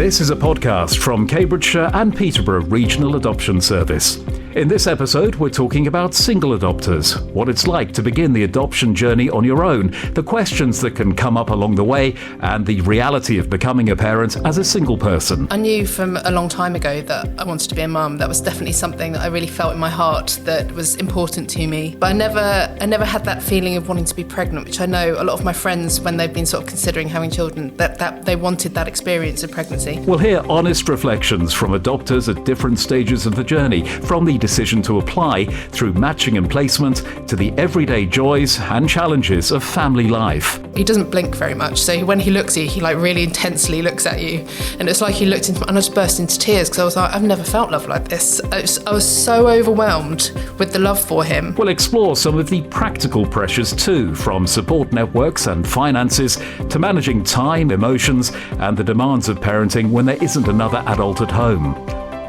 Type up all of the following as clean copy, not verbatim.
This is a podcast from Cambridgeshire and Peterborough Regional Adoption Service. In this episode, we're talking about single adopters, what it's like to begin the adoption journey on your own, the questions that can come up along the way, and the reality of becoming a parent as a single person. I knew from a long time ago that I wanted to be a mum. That was definitely something that I really felt in my heart that was important to me. But I never had that feeling of wanting to be pregnant, which I know a lot of my friends, when they've been sort of considering having children, that they wanted that experience of pregnancy. We'll hear honest reflections from adopters at different stages of the journey, from the decision to apply, through matching and placement, to the everyday joys and challenges of family life. He doesn't blink very much, so when he looks at you, he really intensely looks at you. And it's like he looked into, and I just burst into tears because I was like, I've never felt love like this. I was so overwhelmed with the love for him. We'll explore some of the practical pressures too, from support networks and finances to managing time, emotions, and the demands of parenting when there isn't another adult at home.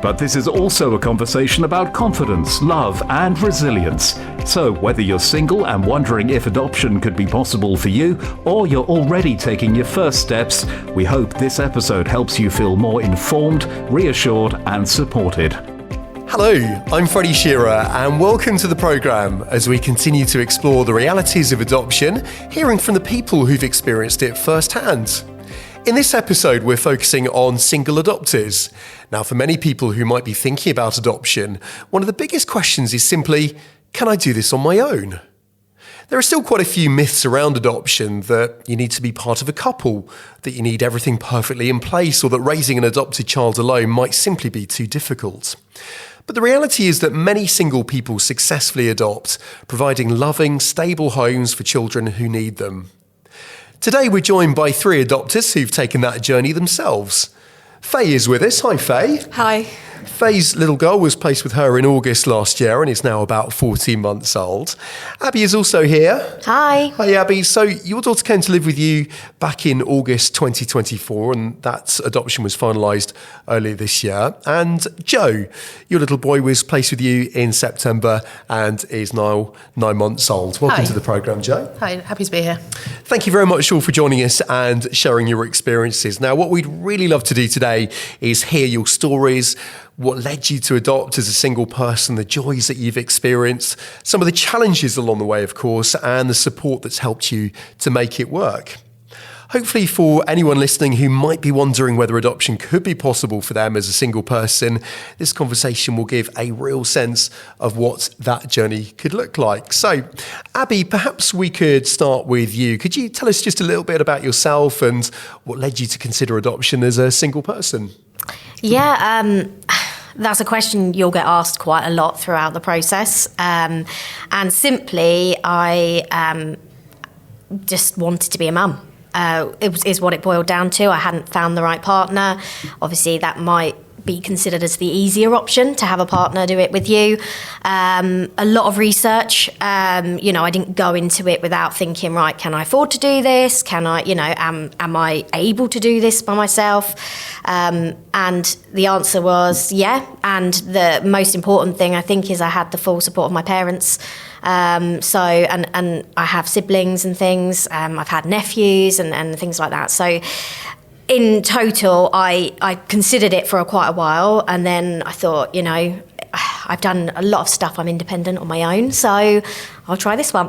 But this is also a conversation about confidence, love, and resilience. So whether you're single and wondering if adoption could be possible for you, or you're already taking your first steps, we hope this episode helps you feel more informed, reassured, and supported. Hello, I'm Freddie Shearer, and welcome to the programme as we continue to explore the realities of adoption, hearing from the people who've experienced it firsthand. In this episode, we're focusing on single adopters. Now, for many people who might be thinking about adoption, one of the biggest questions is simply, can I do this on my own? There are still quite a few myths around adoption, that you need to be part of a couple, that you need everything perfectly in place, or that raising an adopted child alone might simply be too difficult. But the reality is that many single people successfully adopt, providing loving, stable homes for children who need them. Today we're joined by three adopters who've taken that journey themselves. Faye is with us. Hi, Faye. Hi. Faye's little girl was placed with her in August last year and is now about 14 months old. Abby is also here. Hi. Hi, Abby. So your daughter came to live with you back in August 2024, and that adoption was finalised earlier this year. And Joe, your little boy, was placed with you in September and is now 9 months old. Welcome to the programme, Joe. Hi, happy to be here. Thank you very much all for joining us and sharing your experiences. Now, what we'd really love to do today is hear your stories, what led you to adopt as a single person, the joys that you've experienced, some of the challenges along the way, of course, and the support that's helped you to make it work. Hopefully, for anyone listening who might be wondering whether adoption could be possible for them as a single person, this conversation will give a real sense of what that journey could look like. So, Abby, perhaps we could start with you. Could you tell us just a little bit about yourself and what led you to consider adoption as a single person? Yeah, that's a question you'll get asked quite a lot throughout the process. And simply, I just wanted to be a mum. Is what it boiled down to. I hadn't found the right partner. Obviously, that might be considered as the easier option, to have a partner do it with you. A lot of research. I didn't go into it without thinking, right, can I afford to do this? Can I, am I able to do this by myself? And the answer was yeah. And the most important thing, I think, is I had the full support of my parents. And I have siblings and things. I've had nephews and things like that. So in total, I considered it for quite a while, and then I thought, I've done a lot of stuff. I'm independent on my own, so I'll try this one.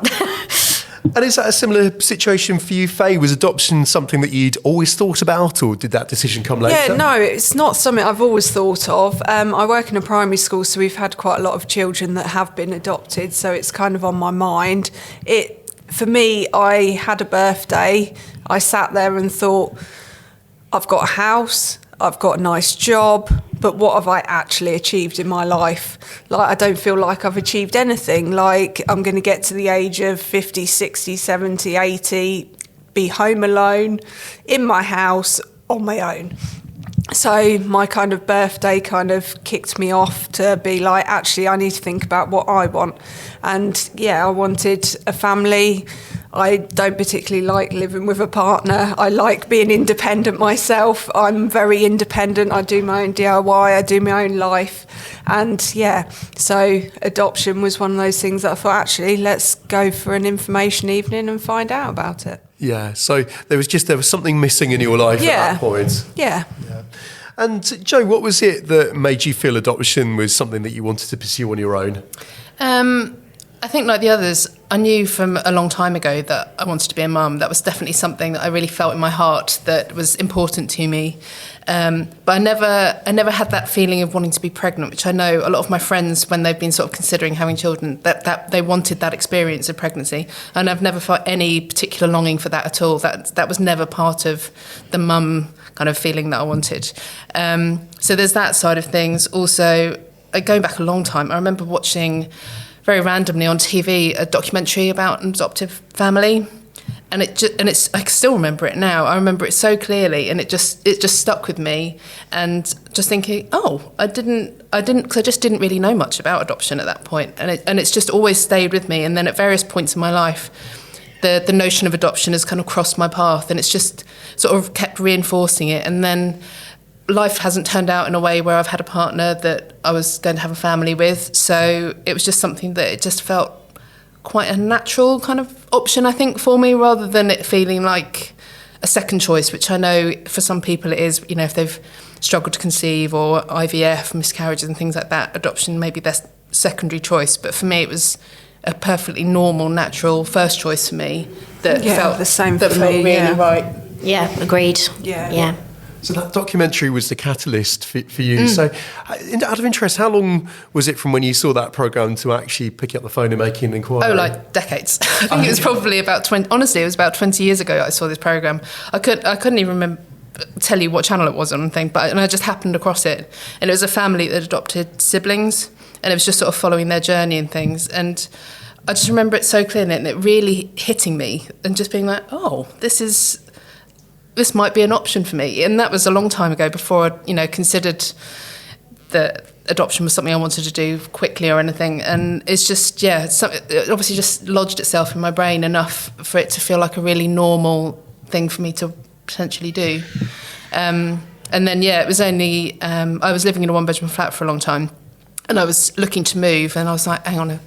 And is that a similar situation for you, Faye? Was adoption something that you'd always thought about, or did that decision come later? Yeah, no, it's not something I've always thought of. I work in a primary school, so we've had quite a lot of children that have been adopted, so it's kind of on my mind. For me, I had a birthday. I sat there and thought, I've got a house, I've got a nice job, but what have I actually achieved in my life? I don't feel like I've achieved anything. I'm going to get to the age of 50, 60, 70, 80, be home alone, in my house, on my own. So my kind of birthday kind of kicked me off to be like, actually, I need to think about what I want. And yeah, I wanted a family. I don't particularly like living with a partner. I like being independent myself. I'm very independent. I do my own DIY. I do my own life. And yeah, so adoption was one of those things that I thought, actually, let's go for an information evening and find out about it. Yeah, so there was something missing in your life at that point. Yeah. And Joe, what was it that made you feel adoption was something that you wanted to pursue on your own? I think, like the others, I knew from a long time ago that I wanted to be a mum. That was definitely something that I really felt in my heart that was important to me. But I never had that feeling of wanting to be pregnant, which I know a lot of my friends, when they've been sort of considering having children, that they wanted that experience of pregnancy. And I've never felt any particular longing for that at all. That was never part of the mum kind of feeling that I wanted. So there's that side of things. Also, going back a long time, I remember watching very randomly on TV a documentary about an adoptive family, and it's I can still remember it now. I remember it so clearly, and it just stuck with me. And just thinking, I just didn't really know much about adoption at that point, and it's just always stayed with me. And then at various points in my life, the notion of adoption has kind of crossed my path, and it's just sort of kept reinforcing it. And then life hasn't turned out in a way where I've had a partner that I was going to have a family with. So it was just something that it just felt quite a natural kind of option, I think, for me, rather than it feeling like a second choice, which I know for some people it is, if they've struggled to conceive or IVF, miscarriages and things like that, adoption may be their secondary choice. But for me, it was a perfectly normal, natural first choice for me that felt the same that for felt me, really right. Yeah, agreed. Yeah. So that documentary was the catalyst for you. So out of interest, how long was it from when you saw that programme to actually picking up the phone and making an inquiry? Oh, like decades. I think it was probably about 20, honestly, it was about 20 years ago I saw this programme. I couldn't even tell you what channel it was on and thing, and I just happened across it. And it was a family that adopted siblings, and it was just sort of following their journey and things. And I just remember it so clearly, and it really hitting me and just being like, this might be an option for me. And that was a long time ago, before I, considered that adoption was something I wanted to do quickly or anything. And it's just, it obviously just lodged itself in my brain enough for it to feel like a really normal thing for me to potentially do. And then, it was only, I was living in a one-bedroom flat for a long time, and I was looking to move, and I was like, hang on,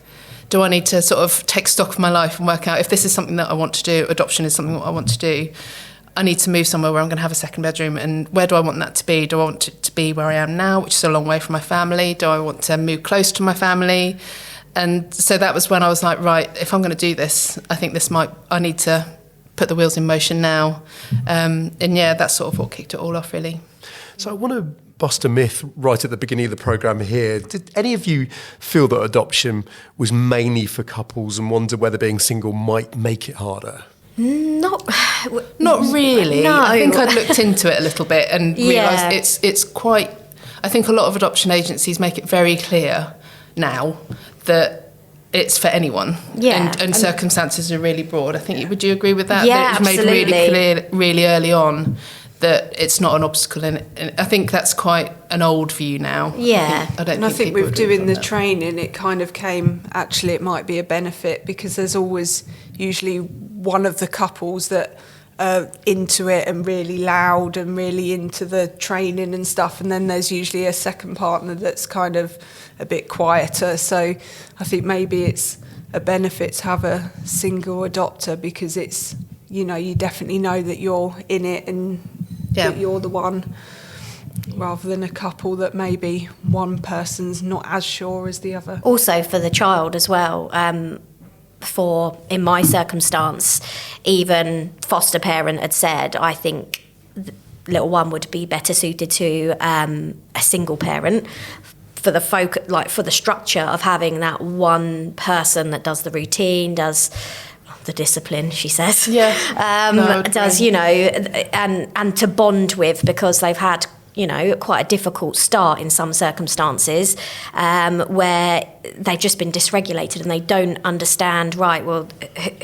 do I need to sort of take stock of my life and work out if this is something that I want to do, adoption is something that I want to do? I need to move somewhere where I'm going to have a second bedroom, and where do I want that to be? Do I want it to be where I am now, which is a long way from my family? Do I want to move close to my family? And so that was when I was like, right, if I'm going to do this, I think I need to put the wheels in motion now. That's sort of what kicked it all off, really. So I want to bust a myth right at the beginning of the programme here. Did any of you feel that adoption was mainly for couples and wonder whether being single might make it harder? Not really. No. I think I'd looked into it a little bit and realised it's quite... I think a lot of adoption agencies make it very clear now that it's for anyone. Yeah. And circumstances are really broad. I think, would you agree with that? Yeah, that it's made absolutely. really clear really early on that it's not an obstacle, and I think that's quite an old view now. Yeah. I think with doing the training, it kind of came, actually it might be a benefit, because there's always usually one of the couples that are into it and really loud and really into the training and stuff, and then there's usually a second partner that's kind of a bit quieter. So I think maybe it's a benefit to have a single adopter, because it's, you definitely know that you're in it and that you're the one, rather than a couple that maybe one person's not as sure as the other. Also for the child as well, in my circumstance, even foster parent had said, I think little one would be better suited to a single parent, for the for the structure of having that one person that does the routine, does the discipline, she says. Yeah. Does, and to bond with, because they've had, quite a difficult start in some circumstances, where they've just been dysregulated and they don't understand, right, well,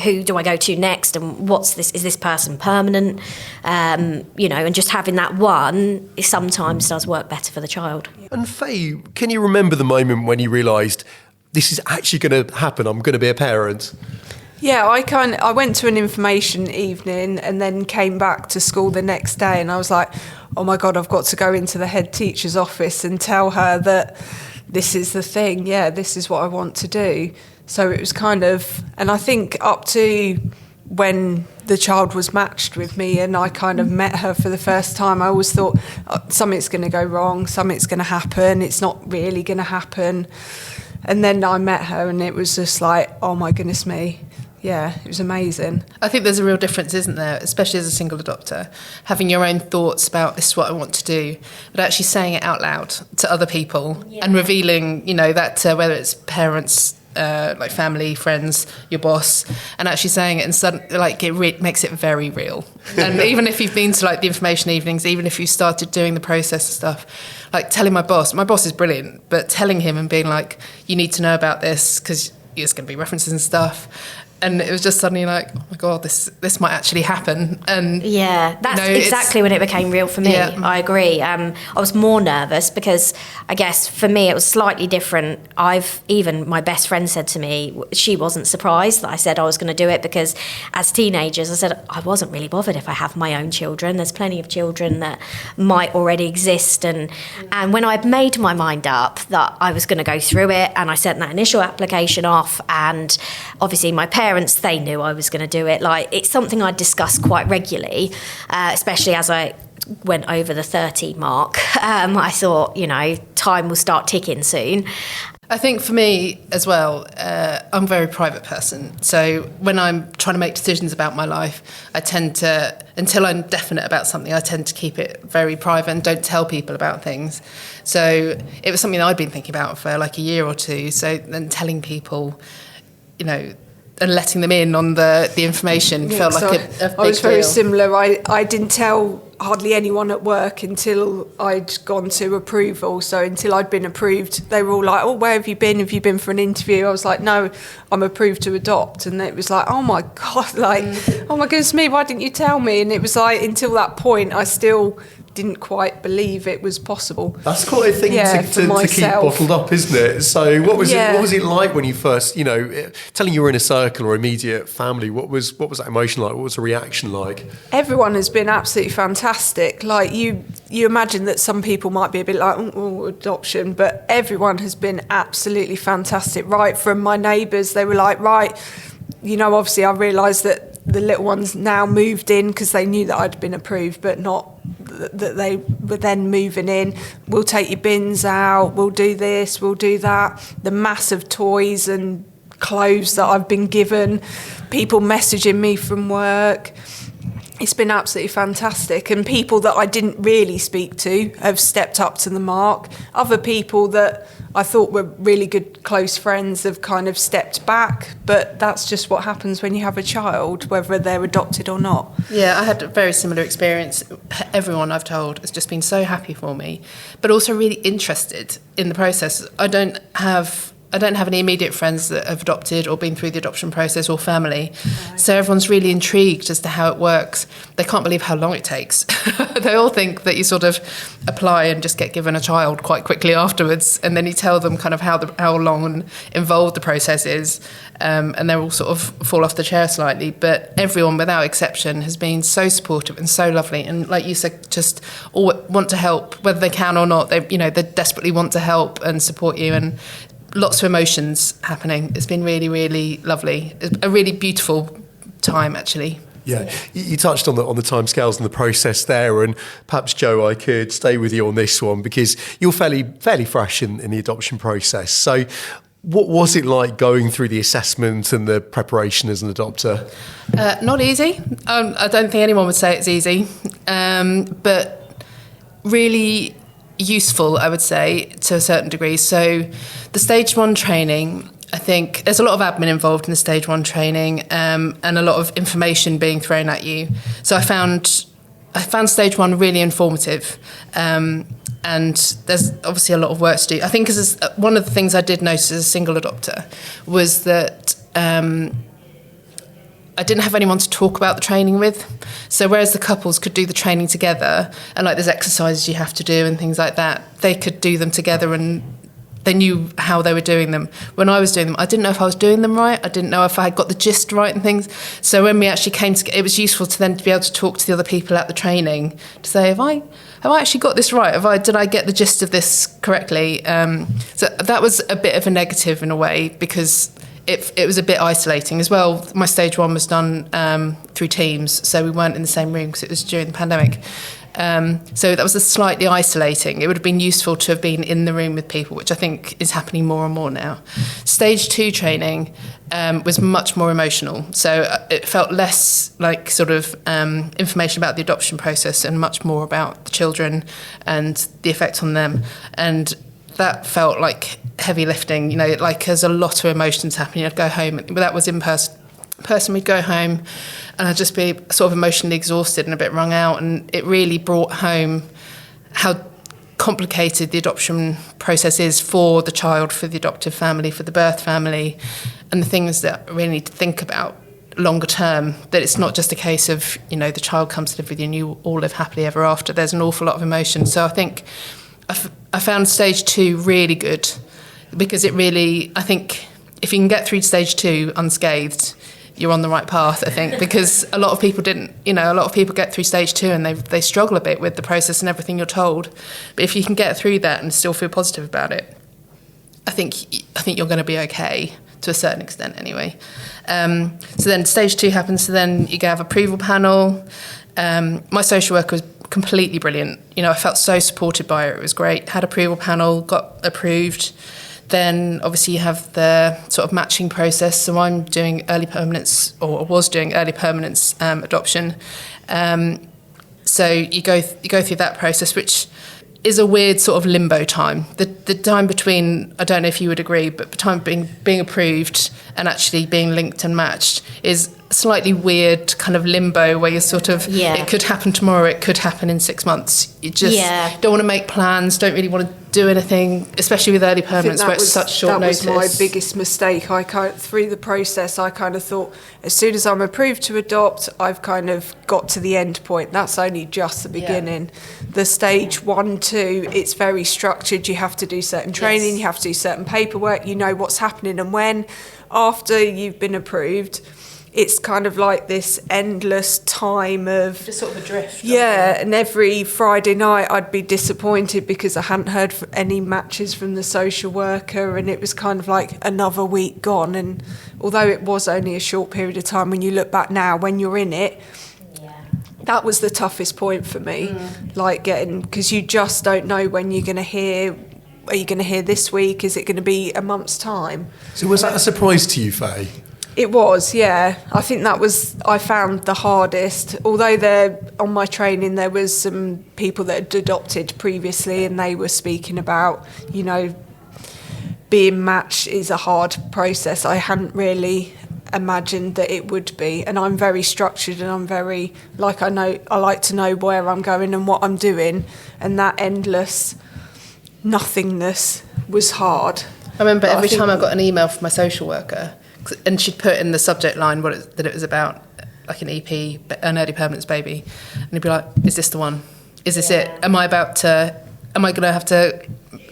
who do I go to next, and what's this, is this person permanent? And just having that one sometimes does work better for the child. And Faye, can you remember the moment when you realised this is actually going to happen, I'm going to be a parent? Yeah, I went to an information evening and then came back to school the next day, and I was like, oh my God, I've got to go into the head teacher's office and tell her that this is the thing, this is what I want to do. So it was kind of, and I think up to when the child was matched with me and I kind of met her for the first time, I always thought, oh, something's going to go wrong, something's going to happen, it's not really going to happen. And then I met her and it was just like, oh my goodness me. Yeah, it was amazing. I think there's a real difference, isn't there, especially as a single adopter, having your own thoughts about this is what I want to do, but actually saying it out loud to other people and revealing, that to whether it's parents, like family, friends, your boss, and actually saying it and suddenly, it makes it very real. And even if you've been to the information evenings, even if you started doing the process and stuff, telling my boss is brilliant, but telling him and being like, you need to know about this because there's going to be references and stuff. And it was just suddenly like, oh my God, this might actually happen. And yeah, that's exactly when it became real for me. Yeah. I agree. I was more nervous because I guess for me it was slightly different. Even my best friend said to me, she wasn't surprised that I said I was going to do it, because as teenagers I said I wasn't really bothered if I have my own children. There's plenty of children that might already exist. And when I'd made my mind up that I was going to go through it, and I sent that initial application off, and obviously my parents, they knew I was going to do it. It's something I discussed quite regularly, especially as I went over the 30 mark. I thought, time will start ticking soon. I think for me as well, I'm a very private person. So when I'm trying to make decisions about my life, I tend to, until I'm definite about something, I tend to keep it very private and don't tell people about things. So it was something that I'd been thinking about for a year or two. So then telling people, and letting them in on the information felt like a big I was very deal. similar. I didn't tell hardly anyone at work until I'd gone to approval. So until I'd been approved, they were all like, oh, where have you been? Have you been for an interview? I was like, no, I'm approved to adopt. And it was like, oh my God, oh my goodness me, why didn't you tell me? And it was until that point, I still didn't quite believe it was possible. That's quite a thing to keep bottled up, isn't it? So what was it like when you first, telling you were in a circle or immediate family, what was that emotion like? What was the reaction like? Everyone has been absolutely fantastic. You imagine that some people might be a bit like, oh, adoption, but everyone has been absolutely fantastic. Right from my neighbours, they were like, right, obviously I realised that the little ones now moved in because they knew that I'd been approved, but not that they were then moving in. We'll take your bins out, we'll do this, we'll do that. The massive toys and clothes that I've been given, people messaging me from work. It's been absolutely fantastic. And people that I didn't really speak to have stepped up to the mark. Other people that I thought were really good, close friends have kind of stepped back. But that's just what happens when you have a child, whether they're adopted or not. Yeah, I had a very similar experience. Everyone I've told has just been so happy for me, but also really interested in the process. I don't have any immediate friends that have adopted or been through the adoption process or family. Right. So everyone's really intrigued as to how it works. They can't believe how long it takes. They all think that you sort of apply and just get given a child quite quickly afterwards, and then you tell them kind of how long and involved the process is, and they all sort of fall off the chair slightly. But everyone, without exception, has been so supportive and so lovely. And like you said, just all want to help, whether they can or not. They desperately want to help and support you, and lots of emotions happening. It's been really, really lovely. It's a really beautiful time, actually. Yeah, you touched on the timescales and the process there, and perhaps, Jo, I could stay with you on this one because you're fairly fresh in the adoption process. So what was it like going through the assessment and the preparation as an adopter? Not easy. I don't think anyone would say it's easy, but really useful, I would say, to a certain degree. So the stage 1 training, I think there's a lot of admin involved in the stage 1 training, and a lot of information being thrown at you. So I found stage 1 really informative, and there's obviously a lot of work to do. I think one of the things I did notice as a single adopter was that I didn't have anyone to talk about the training with. So whereas the couples could do the training together, and there's exercises you have to do and things like that, they could do them together and they knew how they were doing them. When I was doing them, I didn't know if I was doing them right. I didn't know if I had got the gist right and things. So when we actually came together, it was useful to then be able to talk to the other people at the training to say, have I actually got this right? Did I get the gist of this correctly? So that was a bit of a negative in a way, because it was a bit isolating as well. My stage 1 was done through Teams, so we weren't in the same room because it was during the pandemic. So that was slightly isolating. It would have been useful to have been in the room with people, which I think is happening more and more now. Stage 2 training was much more emotional. So it felt less like sort of information about the adoption process and much more about the children and the effect on them. And that felt like heavy lifting, you know, like there's a lot of emotions happening. I'd go home, but that was in person, we'd go home and I'd just be sort of emotionally exhausted and a bit wrung out, and it really brought home how complicated the adoption process is for the child, for the adoptive family, for the birth family, and the things that we really need to think about longer term, that it's not just a case of, you know, the child comes to live with you and you all live happily ever after. There's an awful lot of emotion. So I think I found stage 2 really good, because it really, I think if you can get through stage 2 unscathed, you're on the right path, I think, because a lot of people didn't, you know, a lot of people get through stage 2 and they struggle a bit with the process and everything you're told. But if you can get through that and still feel positive about it, I think you're going to be okay, to a certain extent anyway. So then stage 2 happens, so then you have approval panel. My social worker was completely brilliant. You know, I felt so supported by her. It was great. Had approval panel, got approved. Then obviously you have the sort of matching process. So I'm doing early permanence, or was doing early permanence adoption. So you go through that process, which is a weird sort of limbo time. The time between, I don't know if you would agree, but the time being approved and actually being linked and matched is slightly weird kind of limbo where you're sort of, it could happen tomorrow, it could happen in 6 months. You just don't want to make plans, don't really want to do anything, especially with early permanence where it's such short notice. That was my biggest mistake. Through the process, I kind of thought, as soon as I'm approved to adopt, I've kind of got to the end point. That's only just the beginning. The stage 1, 2, it's very structured. You have to do certain training, you have to do certain paperwork, you know what's happening and when. After you've been approved, it's kind of like this endless time of... Just sort of adrift. Yeah, and every Friday night I'd be disappointed because I hadn't heard any matches from the social worker, and it was kind of like another week gone. And although it was only a short period of time, when you look back now, when you're in it, that was the toughest point for me. Like because you just don't know when you're going to hear... Are you going to hear this week? Is it going to be a month's time? So was that a surprise to you, Faye? It was, yeah. I think I found the hardest. Although on my training there was some people that had adopted previously, and they were speaking about, you know, being matched is a hard process. I hadn't really imagined that it would be. And I'm very structured, and I'm very, I like to know where I'm going and what I'm doing. And that endless nothingness was hard. I remember every time I got an email from my social worker, and she'd put in the subject line that it was about, like an EP, an early permanence baby, and he'd be like, "Is this the one? Is this it? Am I going to have to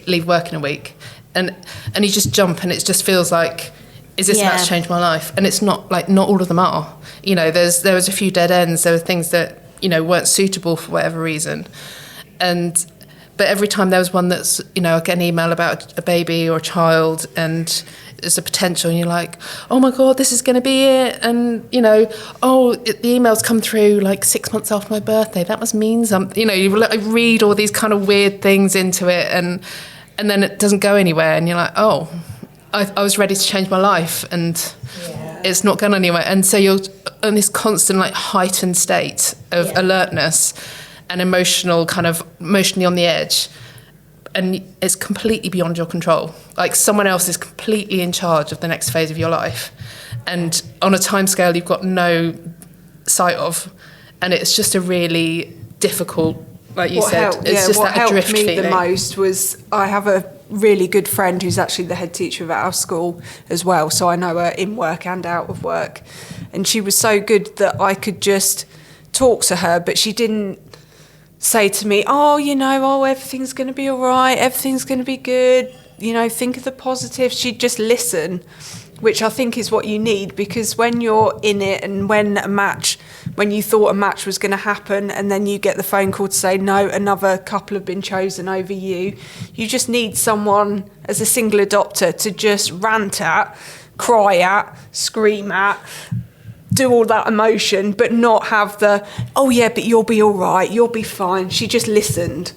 leave work in a week?" And you just jump, and it just feels like, is this about to change my life? And it's not. Like, not all of them are. You know, there was a few dead ends. There were things that, you know, weren't suitable for whatever reason, but every time there was one that's, you know, I get an email about a baby or a child and there's a potential, and you're like, oh my God, this is going to be it. And, you know, the emails come through like 6 months after my birthday. That must mean something. You know, you read all these kind of weird things into it, and then it doesn't go anywhere. And you're like, oh, I was ready to change my life, and it's not going anywhere. And so you're in this constant, like, heightened state of alertness and emotionally on the edge, and it's completely beyond your control. Like, someone else is completely in charge of the next phase of your life, and on a timescale you've got no sight of, and it's just a really difficult, like you said, it's just that adrift feeling. What helped me the most was, I have a really good friend who's actually the head teacher of our school as well, so I know her in work and out of work, and she was so good that I could just talk to her, but she didn't say to me, everything's going to be all right, everything's going to be good, you know, think of the positives. She'd just listen, which I think is what you need, because when you're in it, and when you thought a match was going to happen, and then you get the phone call to say, no, another couple have been chosen over you, you just need someone as a single adopter to just rant at, cry at, scream at, do all that emotion, but not have the, oh yeah, but you'll be all right, you'll be fine. She just listened.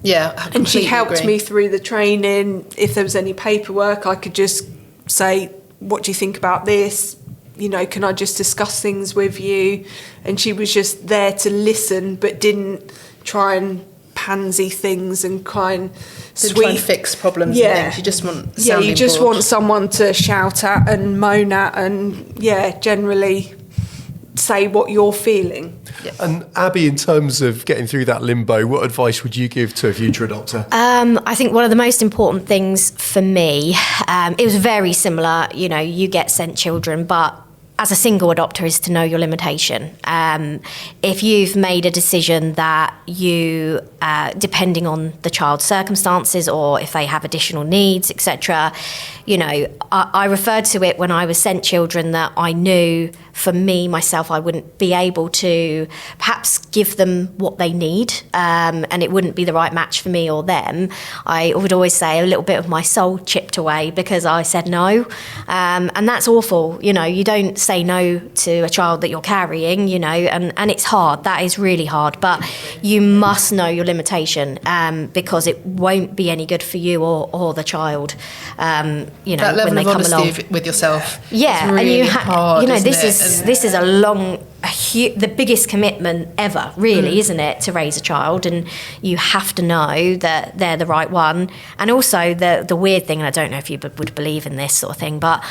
Yeah, I and she completely helped agree. me through the training. If there was any paperwork, I could just say, what do you think about this? You know, can I just discuss things with you? And she was just there to listen, but didn't try and pansy things and try and Try and fix problems and things. You just want you just board. want someone to shout at and moan at and generally say what you're feeling. Yeah. And Abby, in terms of getting through that limbo, what advice would you give to a future adopter? I think one of the most important things for me, it was very similar. You know, you get sent children, but as a single adopter is to know your limitation. If you've made a decision that you, depending on the child's circumstances or if they have additional needs, etc., you know, I referred to it when I was sent children that I knew for me, myself, I wouldn't be able to perhaps give them what they need, and it wouldn't be the right match for me or them. I would always say a little bit of my soul chipped away because I said no, and that's awful. You know, you don't say no to a child that you're carrying, you know, and it's hard. That is really hard, but you must know your limitation, because it won't be any good for you or the child. You know, that level when they of come along. honesty with yourself. Yeah, is really and hard, you know, isn't this is the biggest commitment ever, really, isn't it, to raise a child? And you have to know that they're the right one. And also the weird thing, and I don't know if you would believe in this sort of thing, but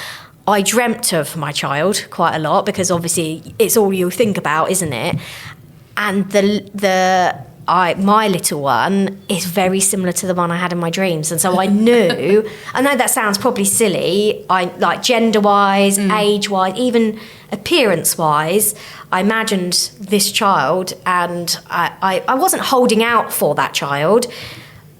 I dreamt of my child quite a lot because obviously it's all you think about, isn't it? And my little one is very similar to the one I had in my dreams. And so I knew, I know that sounds probably silly, like gender-wise, age-wise, even appearance-wise, I imagined this child, and I wasn't holding out for that child,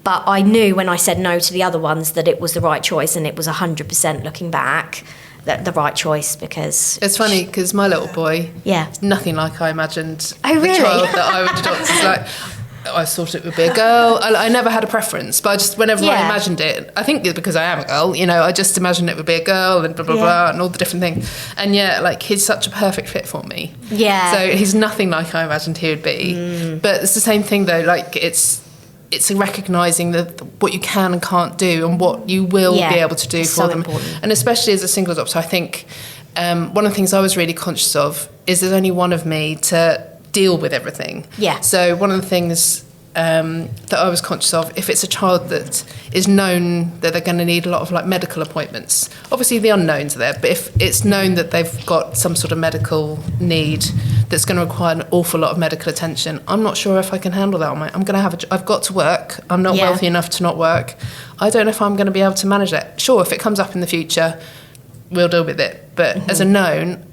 but I knew when I said no to the other ones that it was the right choice, and it was 100% looking back, that the right choice, because... It's funny, because my little boy, is nothing like I imagined Oh, really? the child that I would adopt. It's like, I thought it would be a girl. I never had a preference, but I just, whenever I imagined it, I think it's because I am a girl, you know, I just imagined it would be a girl and blah, blah, blah, and all the different things. And like, he's such a perfect fit for me. Yeah. So he's nothing like I imagined he would be. But it's the same thing, though, like, it's recognising what you can and can't do and what you will be able to do for them. Important. And especially as a single adopter, I think one of the things I was really conscious of is there's only one of me to deal with everything. Yeah. So one of the things that I was conscious of, if it's a child that is known that they're going to need a lot of like medical appointments, obviously the unknowns are there, but if it's known that they've got some sort of medical need that's going to require an awful lot of medical attention, I'm not sure if I can handle that on my. I've got to work. I'm not wealthy enough to not work. I don't know if I'm going to be able to manage that. Sure, if it comes up in the future, we'll deal with it. But as a known,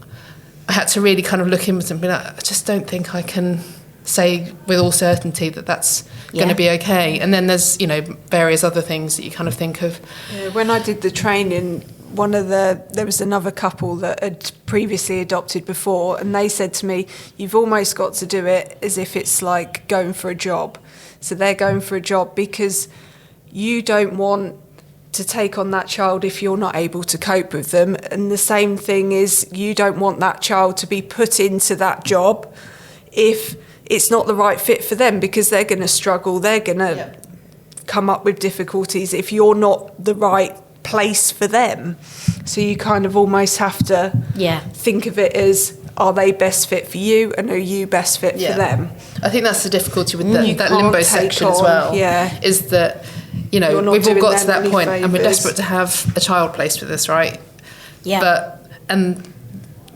I had to really kind of look inwards and be like, I just don't think I can say with all certainty that that's going to be okay. And then there's, you know, various other things that you kind of think of. Yeah, when I did the training, there was another couple that had previously adopted before, and they said to me, you've almost got to do it as if it's like going for a job. So they're going for a job because you don't want to take on that child if you're not able to cope with them. And the same thing is, you don't want that child to be put into that job if it's not the right fit for them, because they're going to struggle, they're going to come up with difficulties if you're not the right place for them. So you kind of almost have to think of it as, are they best fit for you, and are you best fit for them? I think that's the difficulty with that limbo section as well, is that, you know, we've all got to that point and we're desperate to have a child placed with us, right? Yeah. And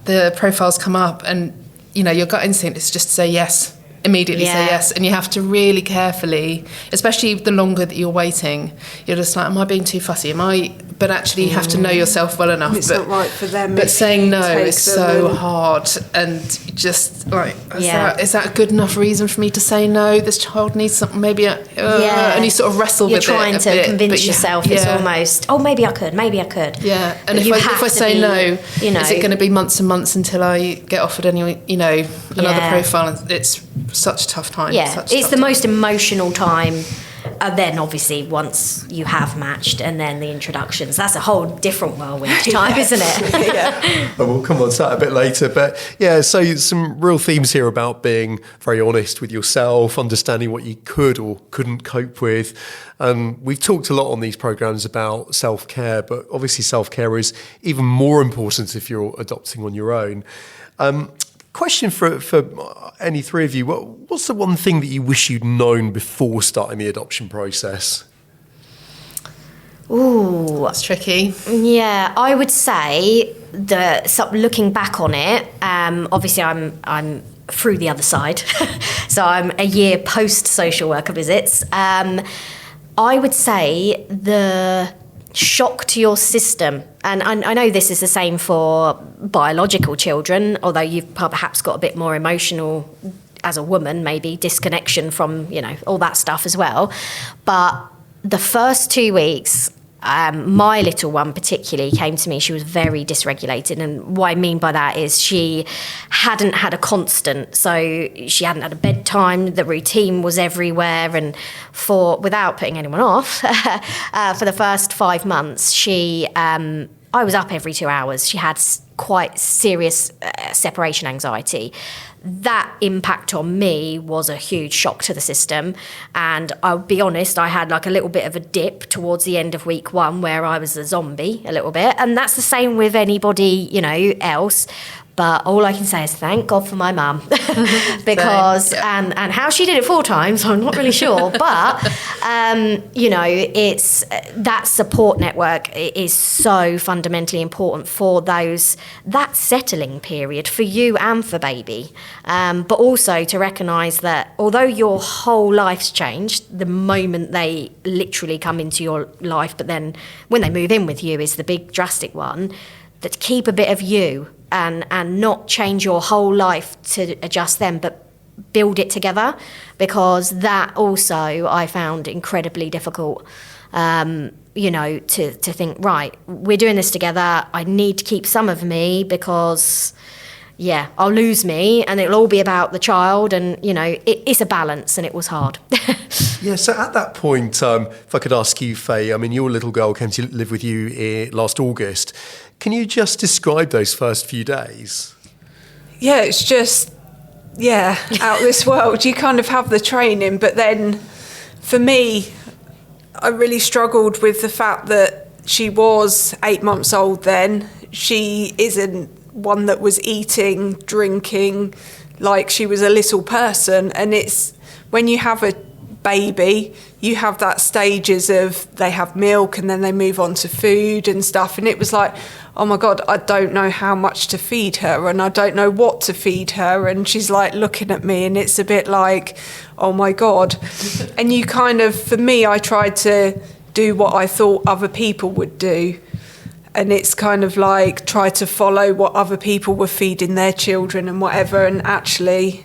the profiles come up and, you know, your gut instinct is just to say yes. Immediately say yes, and you have to really carefully, especially the longer that you're waiting, you're just like, am I being too fussy? But actually you have to know yourself well enough. It's not right for them. But saying no is so hard, and just like, is that a good enough reason for me to say no? This child needs something, maybe, and you sort of wrestle with it. You're trying to convince yourself. It's almost, maybe I could. Yeah, and if I say no, you know, is it going to be months and months until I get offered another profile? And it's such a tough time. Yeah, it's the most emotional time And then obviously once you have matched, and then the introductions, that's a whole different whirlwind time, isn't it? Yeah. And we'll come on to that a bit later. But yeah, so some real themes here about being very honest with yourself, understanding what you could or couldn't cope with. We've talked a lot on these programmes about self-care, but obviously self-care is even more important if you're adopting on your own. Question for any three of you, what's the one thing that you wish you'd known before starting the adoption process? Ooh, That's tricky. yeah, I would say that looking back on it, obviously I'm through the other side, so I'm a year post social worker visits. I would say the shock to your system, and I know this is the same for biological children, although you've perhaps got a bit more emotional as a woman, maybe disconnection from, all that stuff as well. But the first 2 weeks, my little one particularly came to me. She was very dysregulated, and what I mean by that is she hadn't had a constant, so she hadn't had a bedtime, the routine was everywhere, and without putting anyone off, for the first 5 months I was up every 2 hours. She had quite serious separation anxiety. That impact on me was a huge shock to the system. And I'll be honest, I had like a little bit of a dip towards the end of week 1 where I was a zombie a little bit. And that's the same with anybody, else. But all I can say is thank God for my mum, because and how she did it 4 times, I'm not really sure. But it's that support network is so fundamentally important for that settling period for you and for baby. But also to recognise that although your whole life's changed the moment they literally come into your life, but then when they move in with you is the big drastic one, that keep a bit of you. And not change your whole life to adjust them, but build it together, because that also I found incredibly difficult, to think, right, we're doing this together, I need to keep some of me because, I'll lose me and it'll all be about the child, and, it's a balance, and it was hard. Yeah, so at that point, if I could ask you, Faye, your little girl came to live with you last August. Can you just describe those first few days? Yeah, it's just, out of this world. You kind of have the training, but then for me, I really struggled with the fact that she was 8 months old then. She isn't one that was eating, drinking, like she was a little person. And it's when you have a baby, you have that stages of they have milk and then they move on to food and stuff, and it was like, oh my God, I don't know how much to feed her and I don't know what to feed her, and she's like looking at me, and it's a bit like, oh my God. And you kind of, for me, I tried to do what I thought other people would do, and it's kind of like try to follow what other people were feeding their children and whatever, and actually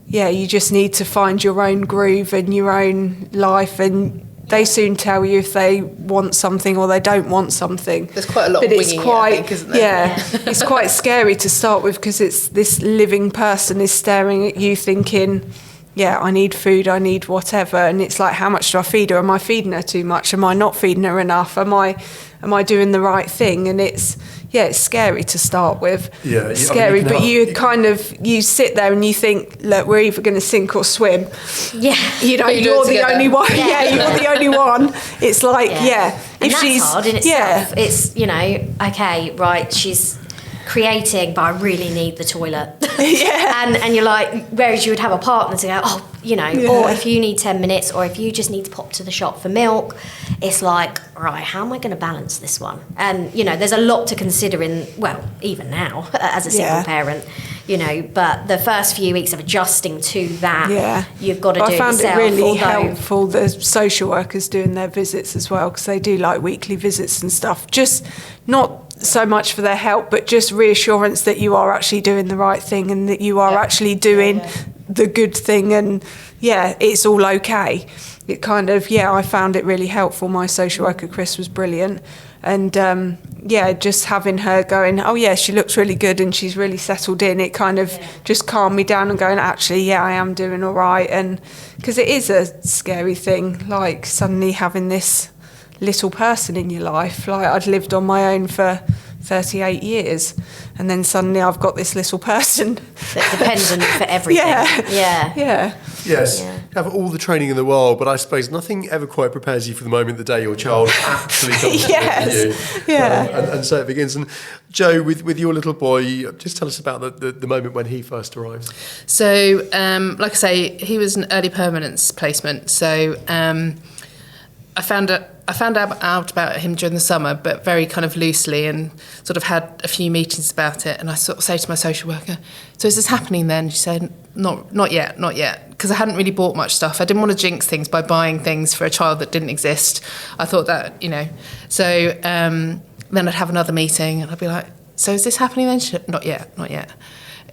you just need to find your own groove and your own life, and they soon tell you if they want something or they don't want something. There's quite a lot of winging it, I think, isn't there? Yeah, it's quite scary to start with, because it's this living person is staring at you thinking, I need food, I need whatever, and it's like, how much do I feed her? Am I feeding her too much? Am I not feeding her enough? Am I doing the right thing? And it's scary to start with. Yeah, it's scary, but you sit there and you think, look, we're either going to sink or swim. Yeah, you're the only one. Yeah, you're the only one. It's like, and if that's hard in itself. It's okay, right, she's creating, but I really need the toilet. And you're like, whereas you would have a partner to go, or if you need 10 minutes, or if you just need to pop to the shop for milk, it's like, right, how am I going to balance this one? And there's a lot to consider even now as a single parent, but the first few weeks of adjusting to that, you've got to do it yourself. I found it really helpful, the social workers doing their visits as well, because they do like weekly visits and stuff, just not so much for their help, but just reassurance that you are actually doing the right thing, and that you are actually doing the good thing, and it's all okay. It kind of, I found it really helpful. My social worker, Chris, was brilliant. And just having her going, oh yeah, she looks really good and she's really settled in, it kind of just calmed me down and going, actually, I am doing all right. And because it is a scary thing, like suddenly having this little person in your life. Like I'd lived on my own for 38 years and then suddenly I've got this little person that's dependent for everything. Yes, you have all the training in the world, but I suppose nothing ever quite prepares you for the moment the day your child actually comes to you. And so it begins. And Jo, with your little boy, just tell us about the moment when he first arrived. So, like I say, he was an early permanence placement. So I found out about him during the summer, but very kind of loosely, and sort of had a few meetings about it. And I sort of say to my social worker, so is this happening then? She said, not yet. Because I hadn't really bought much stuff. I didn't want to jinx things by buying things for a child that didn't exist. I thought that, So then I'd have another meeting and I'd be like, so is this happening then? Not yet.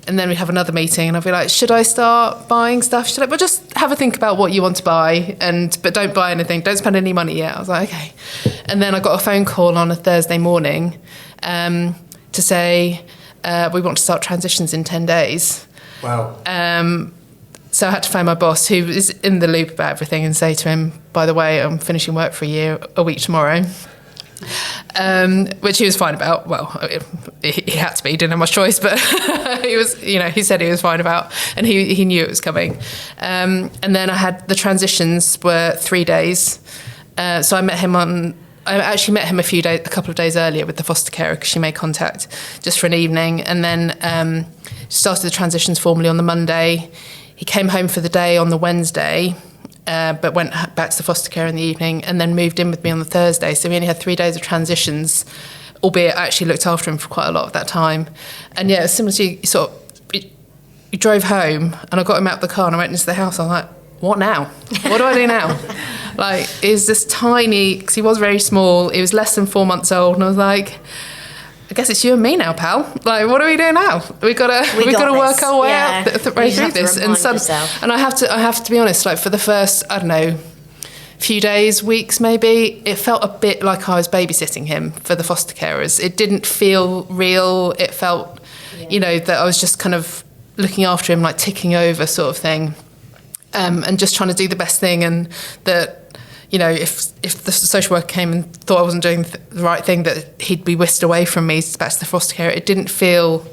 And then we'd have another meeting and I'd be like, should I start buying stuff? She's like, well, just have a think about what you want to buy, but don't buy anything. Don't spend any money yet. I was like, okay. And then I got a phone call on a Thursday morning to say, we want to start transitions in 10 days. Wow. So I had to phone my boss, who is in the loop about everything, and say to him, by the way, I'm finishing work for a week tomorrow. Which he was fine about. Well, he had to be, he didn't have much choice, but he was, he said he was fine about, and he knew it was coming. And then I had the transitions were 3 days. So I actually met him a couple of days earlier with the foster carer, because she made contact just for an evening, and then started the transitions formally on the Monday. He came home for the day on the Wednesday, but went back to the foster care in the evening, and then moved in with me on the Thursday. So we only had 3 days of transitions, albeit I actually looked after him for quite a lot of that time. And it was similar to you drove home, and I got him out of the car and I went into the house. I was like, what now? What do I do now? Like, it was this tiny, because he was very small, he was less than 4 months old, and I was like, I guess it's you and me now, pal. Like, what do we do now? We've got to work our way out through this. And I have to be honest. Like, for the first, I don't know, few days, weeks maybe, it felt a bit like I was babysitting him for the foster carers. It didn't feel real. It felt, that I was just kind of looking after him, like ticking over sort of thing, and just trying to do the best thing, and that. If the social worker came and thought I wasn't doing the right thing, that he'd be whisked away from me back to the foster care. It didn't feel...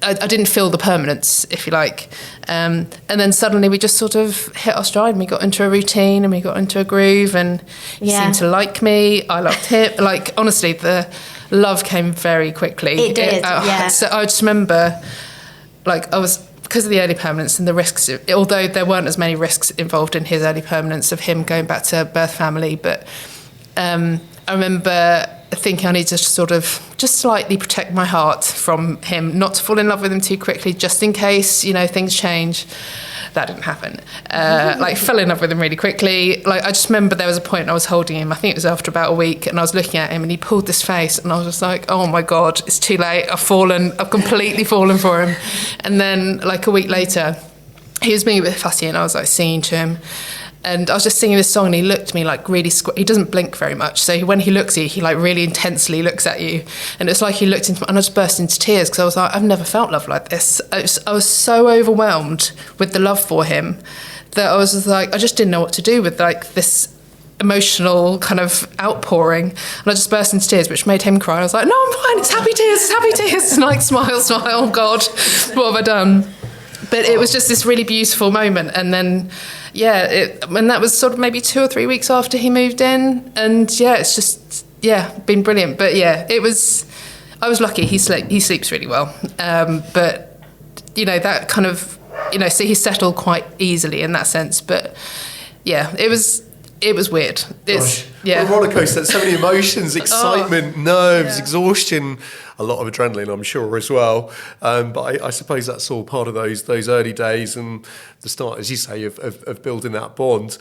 I didn't feel the permanence, if you like. And then suddenly we just sort of hit our stride, and we got into a routine and we got into a groove, and he seemed to like me. I loved him. Like, honestly, the love came very quickly. It did, So I just remember, like, I was... because of the early permanence and the risks, although there weren't as many risks involved in his early permanence of him going back to birth family, but I remember thinking I need to sort of just slightly protect my heart from him, not to fall in love with him too quickly, just in case, things change. That didn't happen. Fell in love with him really quickly. Like, I just remember there was a point I was holding him, I think it was after about a week, and I was looking at him and he pulled this face, and I was just like, oh my God, it's too late. I've completely fallen for him. And then like a week later, he was being a bit fussy, and I was like singing to him. And I was just singing this song, and he looked at me like really... he doesn't blink very much. So when he looks at you, he like really intensely looks at you. And it's like he looked into... and I just burst into tears, because I was like, I've never felt love like this. I was so overwhelmed with the love for him that I was just like... I just didn't know what to do with like this emotional kind of outpouring. And I just burst into tears, which made him cry. I was like, no, I'm fine. It's happy tears. And like, smile. Oh, God, what have I done? But it was just this really beautiful moment. And then... and that was sort of maybe 2 or 3 weeks after he moved in, and it's just been brilliant. But I was lucky. He sleeps really well, but that kind of so he settled quite easily in that sense. But it was weird. It's a roller coaster. So many emotions, excitement, nerves, exhaustion, a lot of adrenaline, I'm sure, as well. But I suppose that's all part of those early days and the start, as you say, of building that bond.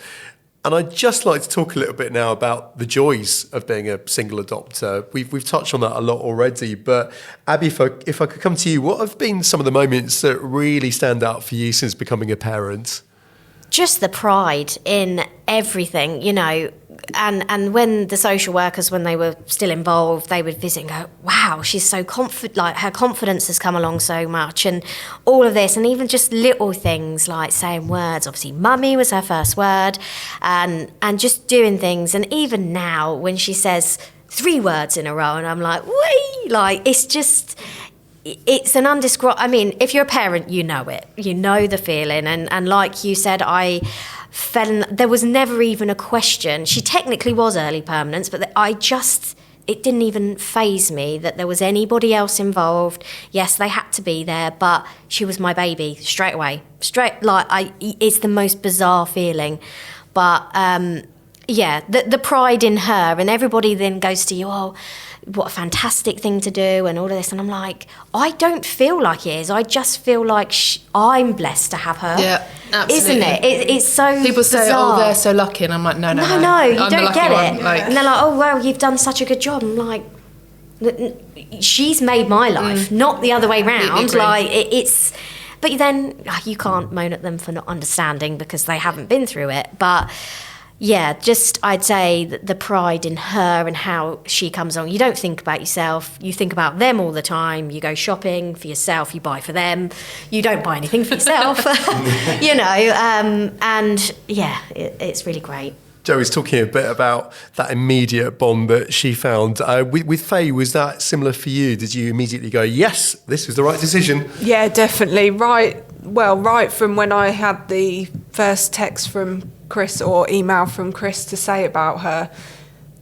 And I'd just like to talk a little bit now about the joys of being a single adopter. We've touched on that a lot already, but Abby, if I could come to you, what have been some of the moments that really stand out for you since becoming a parent? just the pride in everything, you know. And when the social workers, when they were still involved, they would visit and go, wow, she's so confident, like her confidence has come along so much, and all of this, and even just little things like saying words. Obviously, mummy was her first word, and just doing things. And even now, when she says 3 words in a row, and I'm like, wait, like it's just. It's an I mean, if you're a parent, you know it. You know the feeling. And like you said, there was never even a question. She technically was early permanence, but it didn't even faze me that there was anybody else involved. Yes, they had to be there, but she was my baby straight away. It's the most bizarre feeling. But, the pride in her, and everybody then goes to you, oh, what a fantastic thing to do and all of this, and I'm like, I don't feel like it is. I just feel like I'm blessed to have her. Yeah, absolutely. Isn't it? It's so people say, bizarre. oh, they're so lucky, and I'm like, no, you I'm don't get it. One, like. And they're like, oh well, you've done such a good job. I'm like, she's made my life, not the other way round. Like it's, but then you can't moan at them for not understanding because they haven't been through it. But yeah, just I'd say that the pride in her and how she comes on. You don't think about yourself. You think about them all the time. You go shopping for yourself. You buy for them. You don't buy anything for yourself. You know, and yeah, it's really great. Jo is talking a bit about that immediate bond that she found. With Faye, was that similar for you? Did you immediately go, yes, this was the right decision? Yeah, definitely. Right from when I had the first text from Chris or email from Chris to say about her.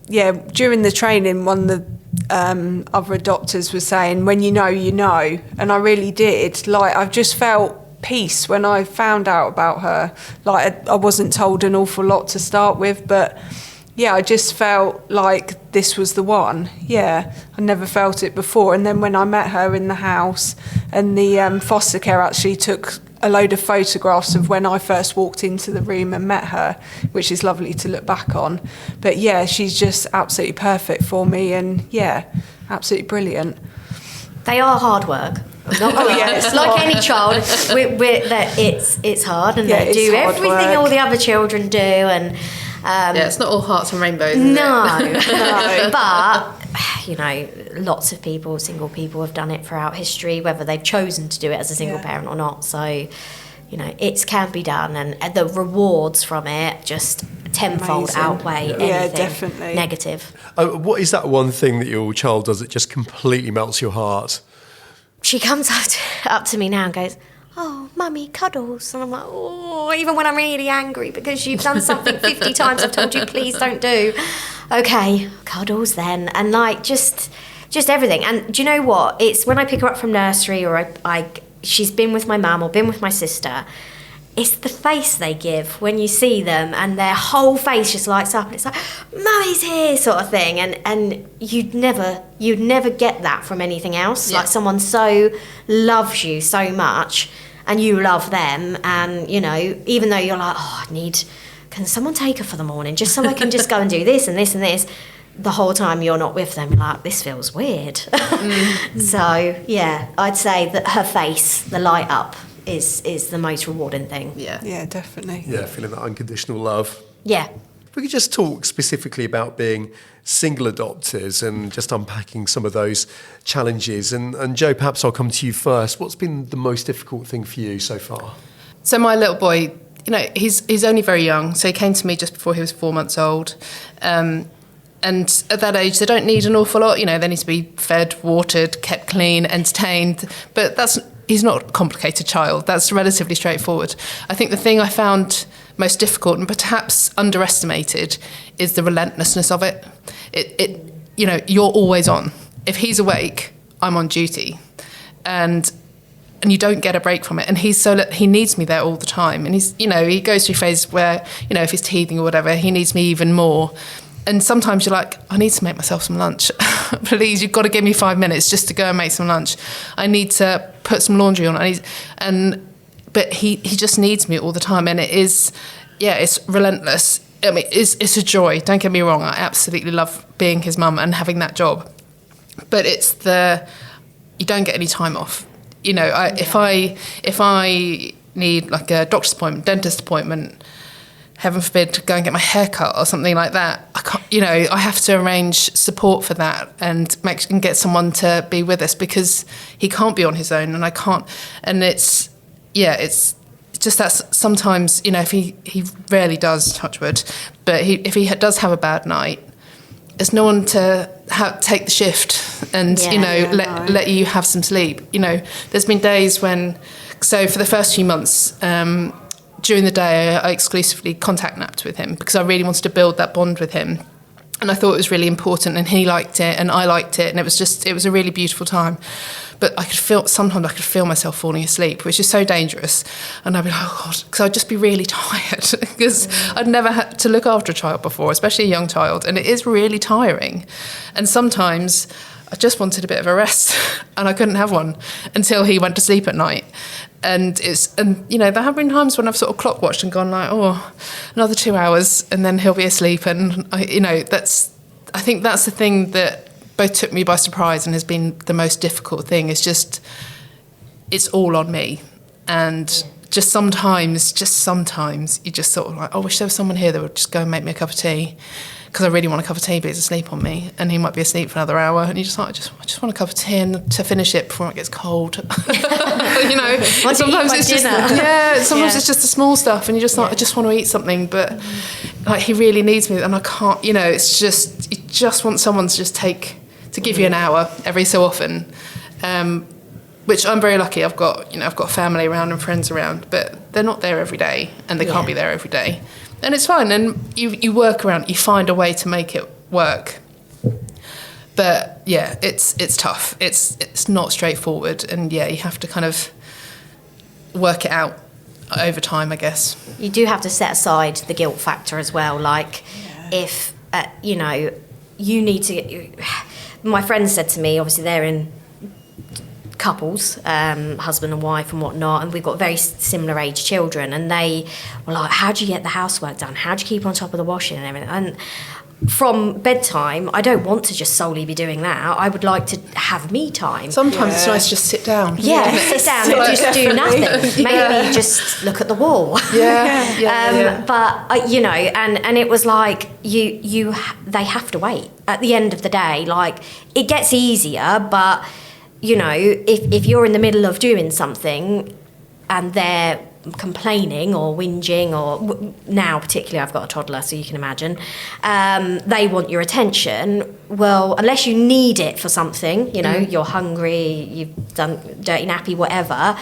Yeah, during the training, one of the other adopters was saying, when you know, you know. And I really did. Like, I've just felt peace when I found out about her. Like, I wasn't told an awful lot to start with, but yeah, I just felt like this was the one. Yeah, I never felt it before. And then when I met her in the house, and the foster care actually took a load of photographs of when I first walked into the room and met her, which is lovely to look back on. But yeah, she's just absolutely perfect for me, and yeah, absolutely brilliant. They are hard work. It's like any child. It's hard, and they do everything work. All the other children do, and it's not all hearts and rainbows. No. But you know, lots of people, single people, have done it throughout history, whether they've chosen to do it as a single parent or not. So, you know, it can be done, and the rewards from it just tenfold outweigh anything definitely negative. What is that one thing that your child does that just completely melts your heart? She comes up to me now and goes, oh, mummy, cuddles. And I'm like, oh, even when I'm really angry because you've done something 50 times I've told you please don't do. Okay, cuddles then. And like just everything. And do you know what? It's when I pick her up from nursery, or she's been with my mum or been with my sister, it's the face they give when you see them, and their whole face just lights up, and it's like, mummy's here, sort of thing. And you'd never get that from anything else. Like, someone so loves you so much and you love them, and you know, even though you're like, oh, can someone take her for the morning just so I can just go and do this and this and this, the whole time you're not with them, you're like, this feels weird. So yeah, I'd say that her face, the light up, is the most rewarding thing. Yeah, definitely. Yeah, feeling that unconditional love. Yeah. If we could just talk specifically about being single adopters and just unpacking some of those challenges. And Jo, perhaps I'll come to you first. What's been the most difficult thing for you so far? So my little boy, you know, he's only very young. So he came to me just before he was 4 months old. And at that age, they don't need an awful lot. You know, they need to be fed, watered, kept clean, entertained. But he's not a complicated child. That's relatively straightforward. I think the thing I found most difficult and perhaps underestimated is the relentlessness of it. You know, you're always on. If he's awake, I'm on duty. And you don't get a break from it. And he needs me there all the time. And he goes through phases where, you know, if he's teething or whatever, he needs me even more. And sometimes you're like, I need to make myself some lunch. Please, you've got to give me 5 minutes just to go and make some lunch. I need to put some laundry on. But he just needs me all the time. And it's relentless. I mean, it's a joy. Don't get me wrong. I absolutely love being his mum and having that job. But you don't get any time off. You know, if I need like a doctor's appointment, dentist appointment, heaven forbid, to go and get my hair cut or something like that, I can't, I have to arrange support for that and get someone to be with us, because he can't be on his own and I can't. And it's just that sometimes, if he rarely does, touch wood, but if he does have a bad night, there's no one to take the shift and, let you have some sleep. There's been days when, so for the first few months, during the day, I exclusively contact napped with him because I really wanted to build that bond with him. And I thought it was really important, and he liked it and I liked it, and it was a really beautiful time. But sometimes I could feel myself falling asleep, which is so dangerous. And I'd be like, oh God, because I'd just be really tired because I'd never had to look after a child before, especially a young child. And it is really tiring. And sometimes I just wanted a bit of a rest and I couldn't have one until he went to sleep at night. And there have been times when I've sort of clock watched and gone like, oh, another 2 hours and then he'll be asleep. And I think that's the thing that both took me by surprise and has been the most difficult thing, is just, it's all on me. And just sometimes you just sort of like, I wish there was someone here that would just go and make me a cup of tea, because I really want a cup of tea, but he's asleep on me and he might be asleep for another hour, and you just like, I just want a cup of tea and to finish it before it gets cold. Sometimes it's just the small stuff, and you just like, I just want to eat something, but like he really needs me and I can't. It's just, you just want someone to give you an hour every so often, which I'm very lucky. I've got family around and friends around, but they're not there every day and they can't be there every day. And it's fine, and you work around, you find a way to make it work. But yeah, it's tough. It's not straightforward, and you have to kind of work it out over time, I guess. You do have to set aside the guilt factor as well. Like, if you need to. My friend said to me, obviously they're in couples, husband and wife and whatnot, and we've got very similar age children, and they were like, how do you get the housework done? How do you keep on top of the washing and everything? And from bedtime, I don't want to just solely be doing that. I would like to have me time. Sometimes it's nice to just sit down. Yeah, sit down and just do nothing. Maybe just look at the wall. But and it was like they have to wait. At the end of the day, like, it gets easier, but if you're in the middle of doing something and they're complaining or whinging, or now particularly I've got a toddler, so you can imagine, they want your attention. Well, unless you need it for something, you're hungry, you've done dirty nappy, whatever,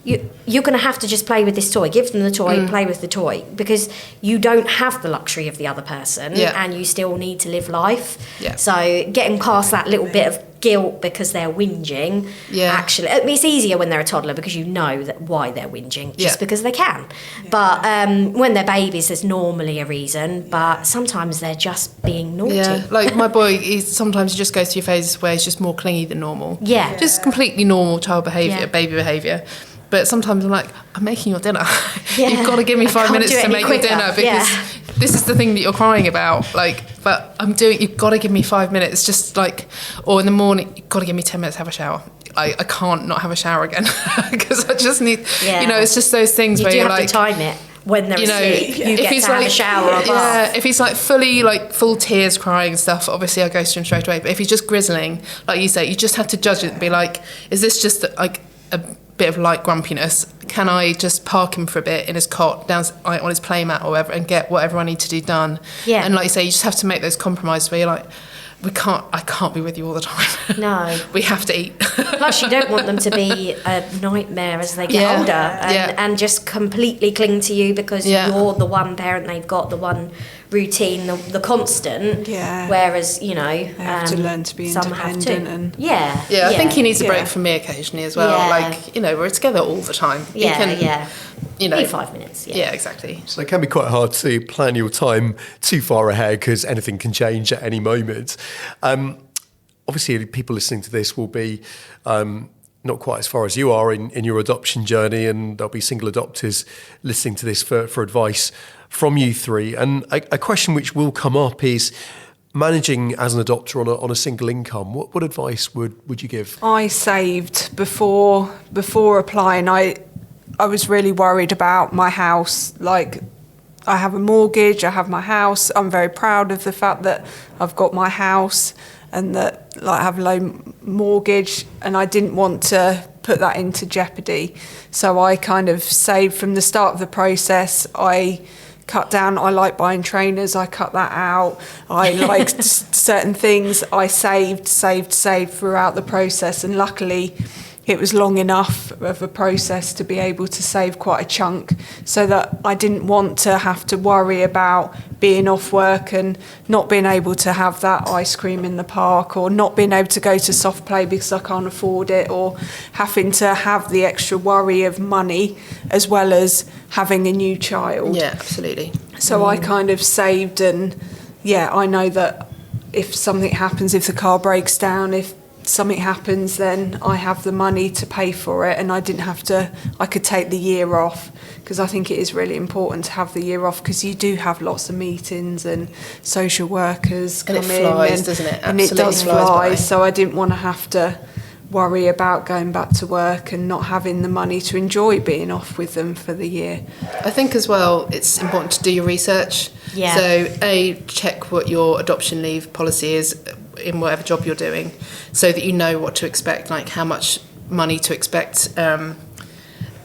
you're going to have to just play with this toy. Give them the toy, play with the toy, because you don't have the luxury of the other person, and you still need to live life. So getting past that little bit of guilt because they're whinging, actually, it's easier when they're a toddler because you know that why they're whinging, just because they can. But when they're babies, there's normally a reason, but sometimes they're just being naughty. Like my boy, he sometimes just goes through phases where he's just more clingy than normal. Just completely normal child behaviour, baby behaviour. But sometimes I'm like, I'm making your dinner. You've got to give me 5 minutes to make your dinner, because this is the thing that you're crying about. Like, but you've got to give me 5 minutes, just like, or in the morning, you've got to give me 10 minutes to have a shower. I can't not have a shower again because I just need, it's just those things where you're like, you do have to time it. When they're asleep, you get to have a shower or a bath. If he's like fully like full tears crying and stuff, obviously I go to him straight away. But if he's just grizzling, like you say, you just have to judge it and be like, is this just like a bit of light grumpiness? Can I just park him for a bit in his cot down on his playmat or whatever and get whatever I need to do done? And like you say, you just have to make those compromises where you're like, I can't be with you all the time. No. We have to eat. Plus you don't want them to be a nightmare as they get older and just completely cling to you because you're the one parent they've got, the one routine, the constant. Whereas, they have to learn to be independent. I think he needs a break from me occasionally as well. Like, we're together all the time. Need 5 minutes. Yeah, exactly. So it can be quite hard to plan your time too far ahead because anything can change at any moment. Obviously, people listening to this will be not quite as far as you are in your adoption journey, and there'll be single adopters listening to this for advice from you three. And a question which will come up is managing as an adopter on a single income. What advice would you give? I saved before applying. I was really worried about my house. Like, I have a mortgage, I have my house. I'm very proud of the fact that I've got my house and that, like, I have a low mortgage, and I didn't want to put that into jeopardy. So I kind of saved from the start of the process. I cut down. I like buying trainers. I cut that out. I liked certain things. I saved throughout the process, and luckily it was long enough of a process to be able to save quite a chunk, so that I didn't want to have to worry about being off work and not being able to have that ice cream in the park, or not being able to go to soft play because I can't afford it, or having to have the extra worry of money as well as having a new child. Yeah, absolutely. So I kind of saved, and I know that if something happens, if the car breaks down, if something happens, then I have the money to pay for it, and I could take the year off, because I think it is really important to have the year off, because you do have lots of meetings and social workers come in. And it flies, doesn't it? And it Absolutely does flies fly, by. so I didn't want to have to worry about going back to work and not having the money to enjoy being off with them for the year. I think as well it's important to do your research. Yeah. So check what your adoption leave policy is in whatever job you're doing, so that you know what to expect, like how much money to expect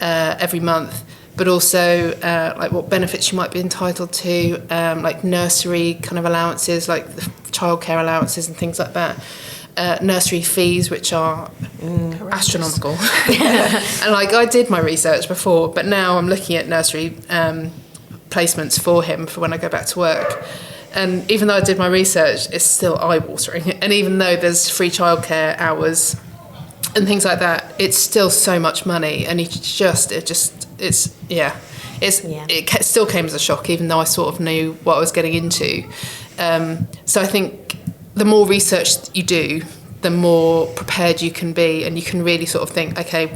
every month, but also like what benefits you might be entitled to, like nursery kind of allowances, like the childcare allowances and things like that. Nursery fees, which are astronomical. And like, I did my research before, but now I'm looking at nursery placements for him for when I go back to work. And even though I did my research, it's still eye-watering. And even though there's free childcare hours and things like that, it's still so much money. And it still came as a shock, even though I sort of knew what I was getting into. So I think the more research you do, the more prepared you can be, and you can really sort of think, okay,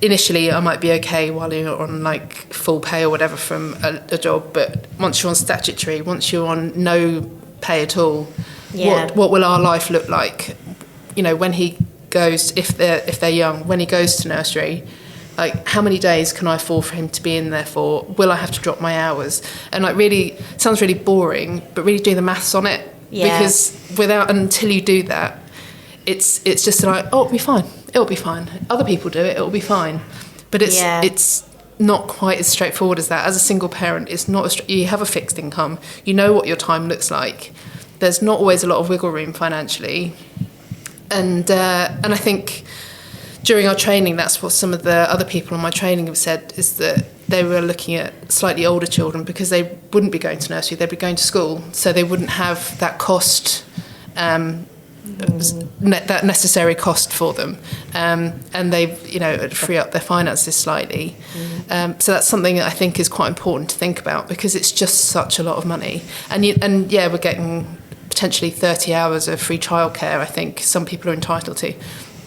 initially I might be okay while you're on like full pay or whatever from a job, but once you're on statutory, once you're on no pay at all, what will our life look like? When he goes, if they're young, when he goes to nursery, like how many days can I afford for him to be in there for? Will I have to drop my hours? And like, really sounds really boring, but really do the maths on it, because until you do that, it's just like, oh, it'll be fine. Other people do it, it'll be fine. But it's not quite as straightforward as that. As a single parent, it's not you have a fixed income. You know what your time looks like. There's not always a lot of wiggle room financially. And I think during our training, that's what some of the other people in my training have said, is that they were looking at slightly older children because they wouldn't be going to nursery, they'd be going to school. So they wouldn't have that cost, that necessary cost for them, and they free up their finances slightly. So that's something that I think is quite important to think about, because it's just such a lot of money, and we're getting potentially 30 hours of free childcare, I think some people are entitled to,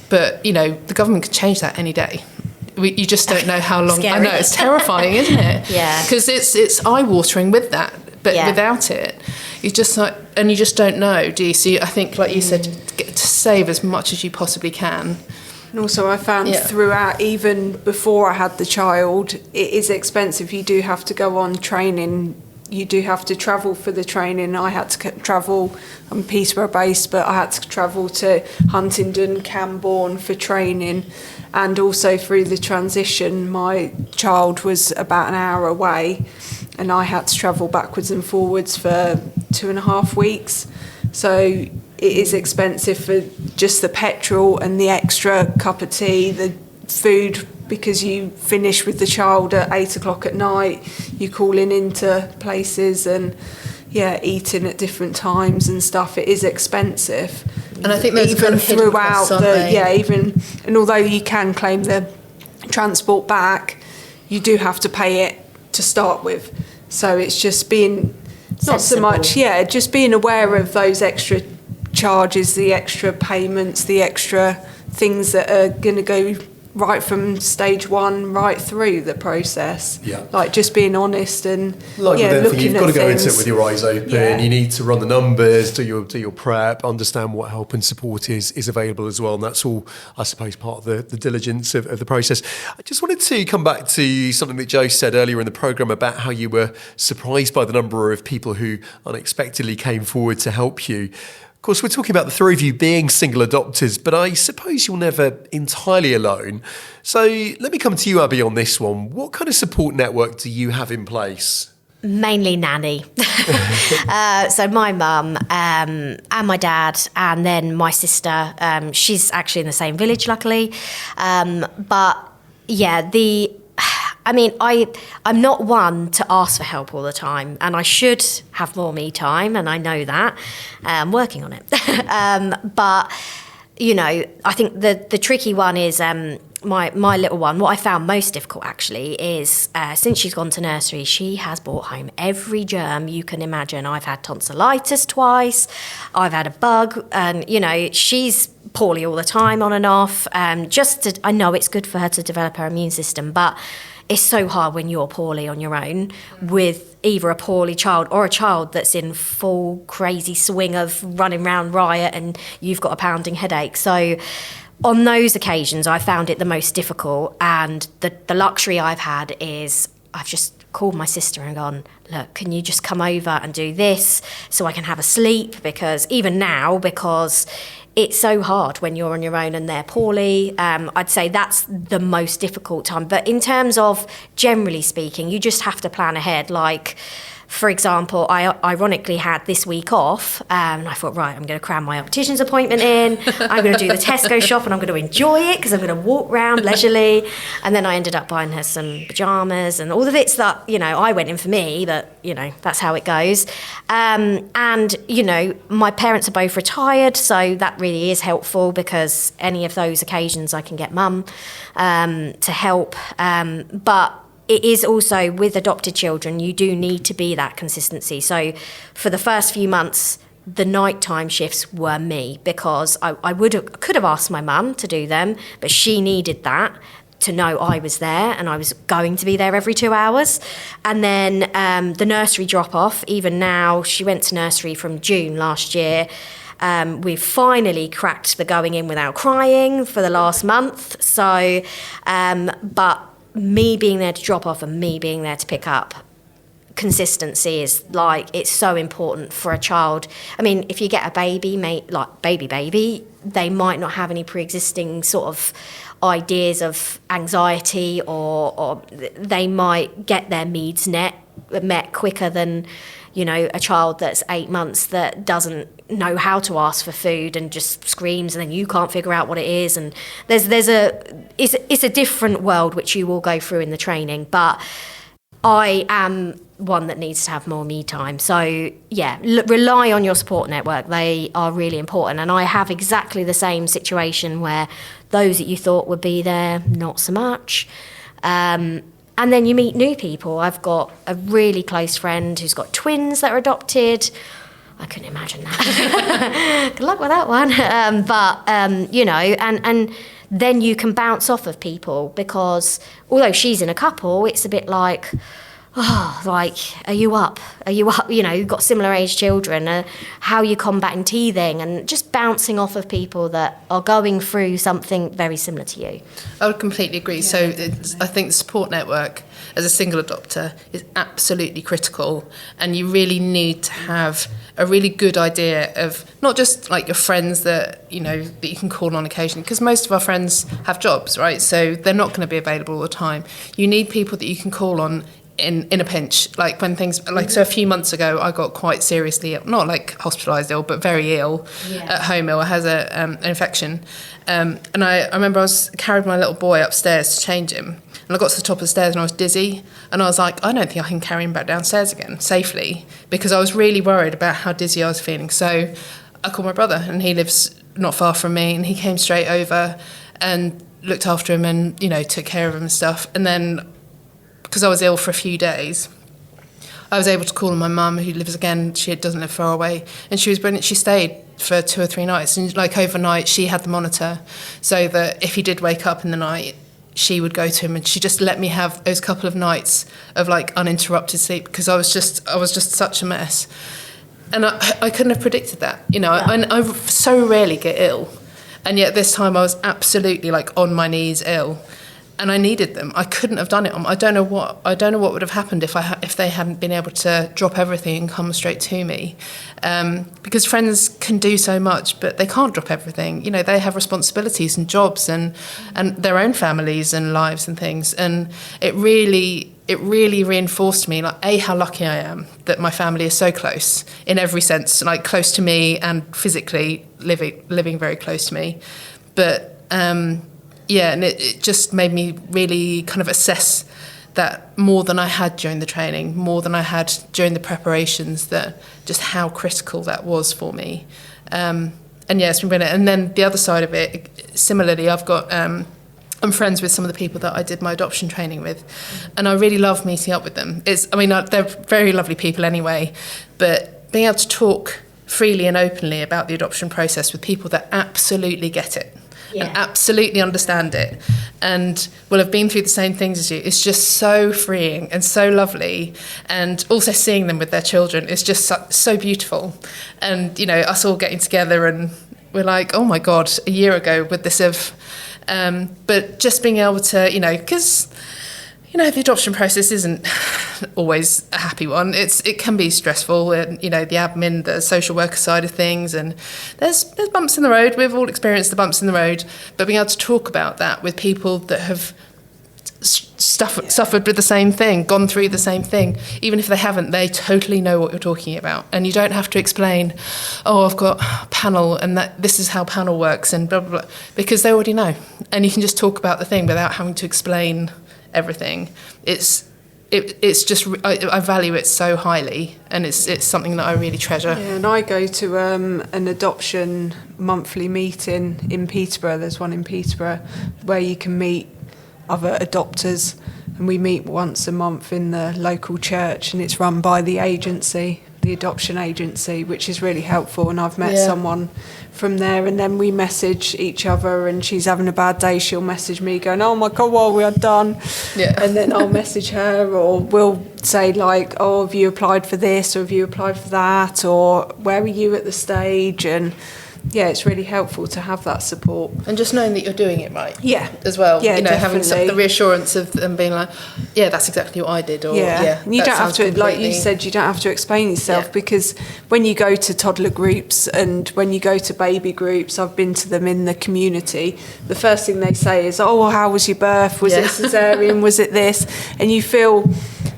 but the government could change that any day. You just don't know how long. Scary. I know, it's terrifying, isn't it? Yeah, because it's eye-watering with that, but without it, you just don't know, do you? So I think, like you said, to save as much as you possibly can. And also I found throughout, even before I had the child, it is expensive. You do have to go on training. You do have to travel for the training. I had to travel, I'm Peterborough based, but I had to travel to Huntingdon, Camborne for training. And also through the transition, my child was about an hour away, and I had to travel backwards and forwards for 2.5 weeks. So it is expensive for just the petrol and the extra cup of tea, the food, because you finish with the child at 8 o'clock at night, you calling into places and eating at different times and stuff. It is expensive. And I think there's even kind of hidden throughout costs, aren't they? and although you can claim the transport back, you do have to pay it to start with. So it's just being not so much, just being aware of those extra charges, the extra payments, the extra things that are going to go right from stage 1 right through the process. Yeah. Like just being honest and Like with anything, looking you've at got to go into things. it with your eyes open. Yeah. You need to run the numbers, do your prep, understand what help and support is available as well. And that's all, I suppose, part of the diligence of the process. I just wanted to come back to something that Joe said earlier in the programme about how you were surprised by the number of people who unexpectedly came forward to help you. Of course, we're talking about the three of you being single adopters, but I suppose you're never entirely alone. So let me come to you, Abby, on this one. What kind of support network do you have in place? Mainly nanny. So my mum and my dad, and then my sister. She's actually in the same village, luckily. But yeah, I'm not one to ask for help all the time, and I should have more me time, and I know that. I'm working on it. But, I think the tricky one is my little one. What I found most difficult, actually, is since she's gone to nursery, she has brought home every germ you can imagine. I've had tonsillitis twice. I've had a bug, and, she's poorly all the time, on and off. I know it's good for her to develop her immune system, but it's so hard when you're poorly on your own with either a poorly child or a child that's in full crazy swing of running around riot and you've got a pounding headache. So on those occasions, I found it the most difficult, and the luxury I've had is I've just called my sister and gone, look, can you just come over and do this so I can have a sleep? Because even now, because it's so hard when you're on your own and they're poorly. I'd say that's the most difficult time. But in terms of generally speaking, you just have to plan ahead. Like, for example, I ironically had this week off, and I thought, right, I'm going to cram my optician's appointment in. I'm going to do the Tesco shop, and I'm going to enjoy it because I'm going to walk around leisurely. And then I ended up buying her some pajamas and all the bits that, I went in for me, but, that's how it goes. And, my parents are both retired, so that really is helpful because any of those occasions I can get mum to help. But it is also with adopted children, you do need to be that consistency. So for the first few months, the nighttime shifts were me because I could have asked my mum to do them, but she needed that to know I was there and I was going to be there every 2 hours. And then the nursery drop off, even now, she went to nursery from June last year. We've finally cracked the going in without crying for the last month. So, but me being there to drop off and me being there to pick up, consistency is it's so important for a child. I mean, if you get a baby, baby, they might not have any pre-existing sort of ideas of anxiety, or they might get their needs met quicker than, a child that's 8 months that doesn't know how to ask for food and just screams, and then you can't figure out what it is. And it's a different world which you will go through in the training. But I am one that needs to have more me time. So yeah, rely on your support network. They are really important. And I have exactly the same situation where those that you thought would be there, not so much. And then you meet new people. I've got a really close friend who's got twins that are adopted. I couldn't imagine that. Good luck with that one. And then you can bounce off of people because although she's in a couple, it's a bit like, are you up? You've got similar age children. How are you combating teething? And just bouncing off of people that are going through something very similar to you. I would completely agree. Yeah. So I think the support network as a single adopter is absolutely critical, and you really need to have a really good idea of not just like your friends that that you can call on occasionally, because most of our friends have jobs, right? So they're not going to be available all the time. You need people that you can call on in a pinch, like when things so a few months ago I got quite seriously ill, not like hospitalised ill, but very ill at home ill. I had an infection, and I remember I was carried my little boy upstairs to change him, and I got to the top of the stairs and I was dizzy, and I was like, I don't think I can carry him back downstairs again safely, because I was really worried about how dizzy I was feeling. So I called my brother, and he lives not far from me, and he came straight over and looked after him and took care of him and stuff. And then because I was ill for a few days, I was able to call on my mum, who lives again, she doesn't live far away, and she was brilliant. She stayed for 2 or 3 nights, and overnight she had the monitor, so that if he did wake up in the night, she would go to him and she just let me have those couple of nights of like uninterrupted sleep, because I was just such a mess. And I couldn't have predicted that. You know, I so rarely get ill. And yet this time I was absolutely like on my knees ill. And I needed them. I couldn't have done it. I don't know what would have happened if they hadn't been able to drop everything and come straight to me. Because friends can do so much, but they can't drop everything. You know, they have responsibilities and jobs and their own families and lives and things. And it really reinforced me, like, how lucky I am that my family is so close in every sense, like close to me and physically living very close to me. But yeah, and it just made me really kind of assess that more than I had during the training, more than I had during the preparations, that just how critical that was for me. And yeah, it's been brilliant. And then the other side of it, similarly, I'm friends with some of the people that I did my adoption training with, and I really love meeting up with them. They're very lovely people anyway, but being able to talk freely and openly about the adoption process with people that absolutely get it. Yeah. And absolutely understand it and will have been through the same things as you. It's just so freeing and so lovely. And also seeing them with their children is just so beautiful. And, you know, us all getting together and we're like, oh my God, a year ago would this have... but just being able to, you know, because... You know, the adoption process isn't always a happy one. It can be stressful, and, you know, the admin, the social worker side of things, and there's bumps in the road. We've all experienced the bumps in the road, but being able to talk about that with people that have suffered with the same thing, gone through the same thing, even if they haven't, they totally know what you're talking about, and you don't have to explain, oh, I've got panel and that this is how panel works and blah blah blah, because they already know, and you can just talk about the thing without having to explain everything. It's just I value it so highly, and it's something that I really treasure. Yeah, and I go to an adoption monthly meeting in Peterborough. There's one in Peterborough where you can meet other adopters, and we meet once a month in the local church, and it's run by the agency, the adoption agency, which is really helpful. And I've met someone from there, and then we message each other, and she's having a bad day, she'll message me going, oh my God, well, we are done. And then I'll message her, or we'll say like, oh, have you applied for this, or have you applied for that, or where are you at the stage? And yeah, it's really helpful to have that support. And just knowing that you're doing it right. Yeah. As well. Yeah, you know, definitely. having the reassurance of them being like, yeah, that's exactly what I did. Or, and you don't have to, like you said, you don't have to explain yourself, because when you go to toddler groups and when you go to baby groups, I've been to them in the community, the first thing they say is, oh, well, how was your birth? Was it cesarean? Was it this? And you feel...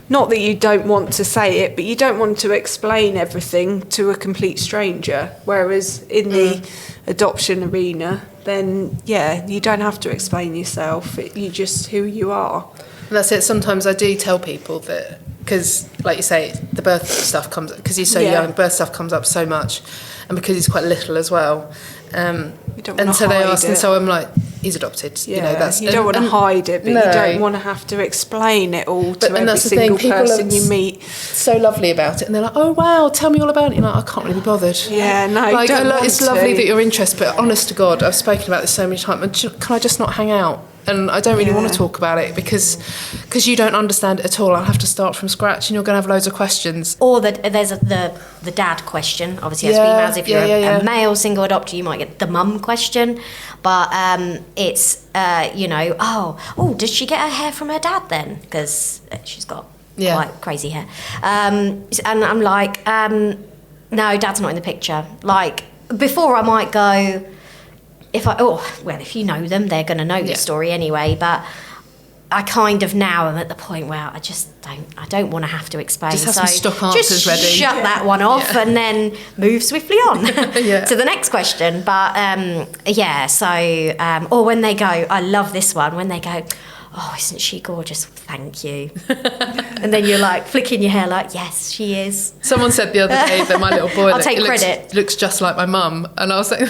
Not that you don't want to say it, but you don't want to explain everything to a complete stranger. Whereas in the adoption arena, then, you don't have to explain yourself. You just who you are. And that's it. Sometimes I do tell people that, because, like you say, the birth stuff comes up, because he's so young, birth stuff comes up so much, and because he's quite little as well. And so they ask, and so I'm like, he's adopted. Yeah, you know, that's, you don't want to hide it, but you don't want to have to explain it all to every single person you meet. So lovely about it, and they're like, "Oh wow, tell me all about it." You're like, I can't really be bothered. Yeah, no, like, don't want it's to. lovely that you're interested, but honest to God, I've spoken about this so many times. Can I just not hang out? And I don't really want to talk about it because you don't understand it at all. I'll have to start from scratch, and you're going to have loads of questions. Or there's the dad question. Obviously, as females, if you're a male single adopter, you might get the mum question. But it's does she get her hair from her dad then? Because she's got quite crazy hair. And I'm like, no, dad's not in the picture. Like, before I might go, if you know them, they're going to know the story anyway. But I kind of now am at the point where I don't want to have have to explain. Just have some stock answers ready. Shut that one off and then move swiftly on to the next question. But or when they go, I love this one, when they go, oh, isn't she gorgeous? Thank you. And then you're like flicking your hair like, yes, she is. Someone said the other day that my little boy looks just like my mum. And I was like,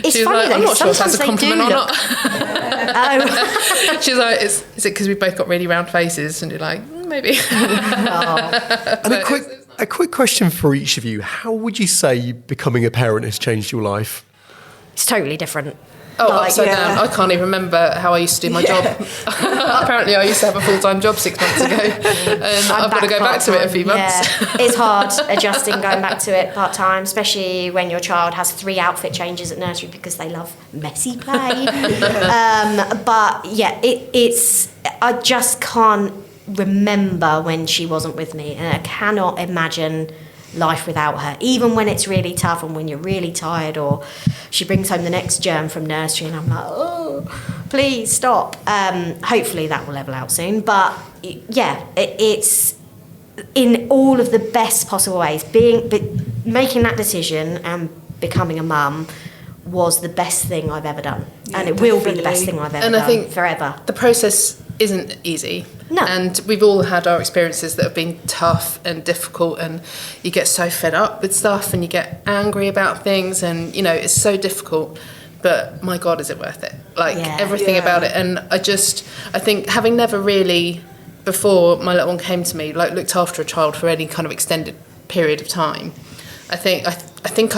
it's funny like, though, I'm not sure if that's a compliment or not. Oh. She's like, is it because we've both got really round faces? And you're like, maybe. And a quick question for each of you. How would you say becoming a parent has changed your life? It's totally different. Oh, Like, upside yeah. down. I can't even remember how I used to do my job. Apparently, I used to have a full-time job 6 months ago, and I've got to go back to it in a few months. Yeah. It's hard adjusting, going back to it part-time, especially when your child has 3 outfit changes at nursery because they love messy play. But yeah, it's I just can't remember when she wasn't with me, and I cannot imagine life without her, even when it's really tough and when you're really tired, or she brings home the next germ from nursery and I'm like, oh, please stop. Hopefully that will level out soon, but yeah, it's in all of the best possible ways. Making that decision and becoming a mum was the best thing I've ever done, and it will be the best thing I've ever done. And I think forever. The process isn't easy. No. And we've all had our experiences that have been tough and difficult, and you get so fed up with stuff and you get angry about things, and you know, it's so difficult, but my God, is it worth it? Like everything about it. And I think having never really, before my little one came to me, like looked after a child for any kind of extended period of time, I think I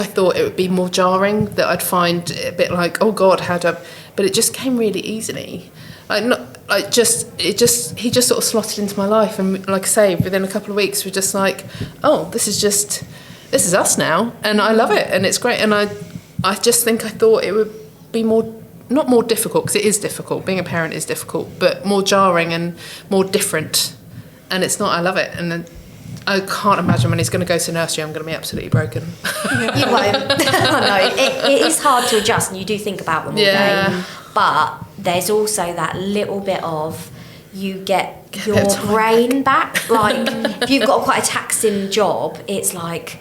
thought it would be more jarring, that I'd find it a bit like, oh God, but it just came really easily. He just sort of slotted into my life, and like I say, within a couple of weeks we're just like, oh, this is us now, and I love it, and it's great. And I just think I thought it would be not more difficult, because it is difficult, being a parent is difficult, but more jarring and more different, and it's not. I love it, and then I can't imagine when he's going to go to nursery I'm going to be absolutely broken. You won't. No, it is hard to adjust, and you do think about them all day. But there's also that little bit of, you get your brain back. Like, if you've got quite a taxing job, it's like,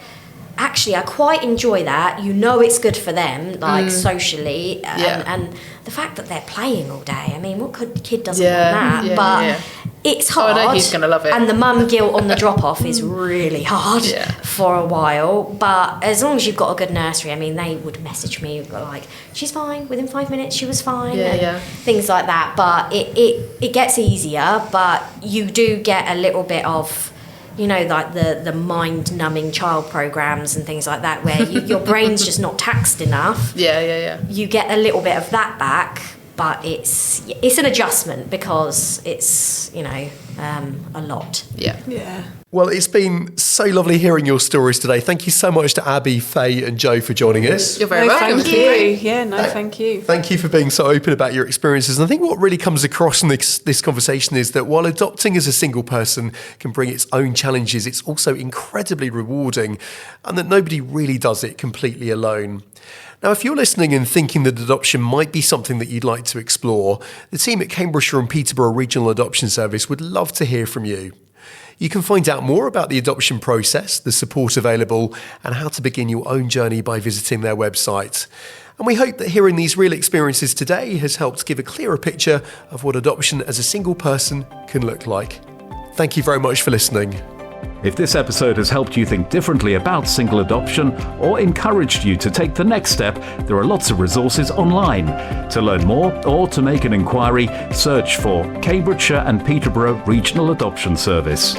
actually, I quite enjoy that. You know it's good for them, like, socially. And the fact that they're playing all day, I mean, what kid doesn't want that? But it's hard. I know he's going to love it. And the mum guilt on the drop-off is really hard for a while. But as long as you've got a good nursery, I mean, they would message me like, she's fine, within 5 minutes she was fine, things like that. But it gets easier, but you do get a little bit of, you know, like the mind-numbing child programs and things like that, where your brain's just not taxed enough. You get a little bit of that back, but it's an adjustment, because it's, you know, a lot. Well, it's been so lovely hearing your stories today. Thank you so much to Abby, Faye and Joe for joining us. You're very welcome. Thank you. Thank you. Thank you for being so open about your experiences. And I think what really comes across in this conversation is that while adopting as a single person can bring its own challenges, it's also incredibly rewarding, and that nobody really does it completely alone. Now, if you're listening and thinking that adoption might be something that you'd like to explore, the team at Cambridgeshire and Peterborough Regional Adoption Service would love to hear from you. You can find out more about the adoption process, the support available, and how to begin your own journey by visiting their website. And we hope that hearing these real experiences today has helped give a clearer picture of what adoption as a single person can look like. Thank you very much for listening. If this episode has helped you think differently about single adoption or encouraged you to take the next step, there are lots of resources online. To learn more or to make an inquiry, search for Cambridgeshire and Peterborough Regional Adoption Service.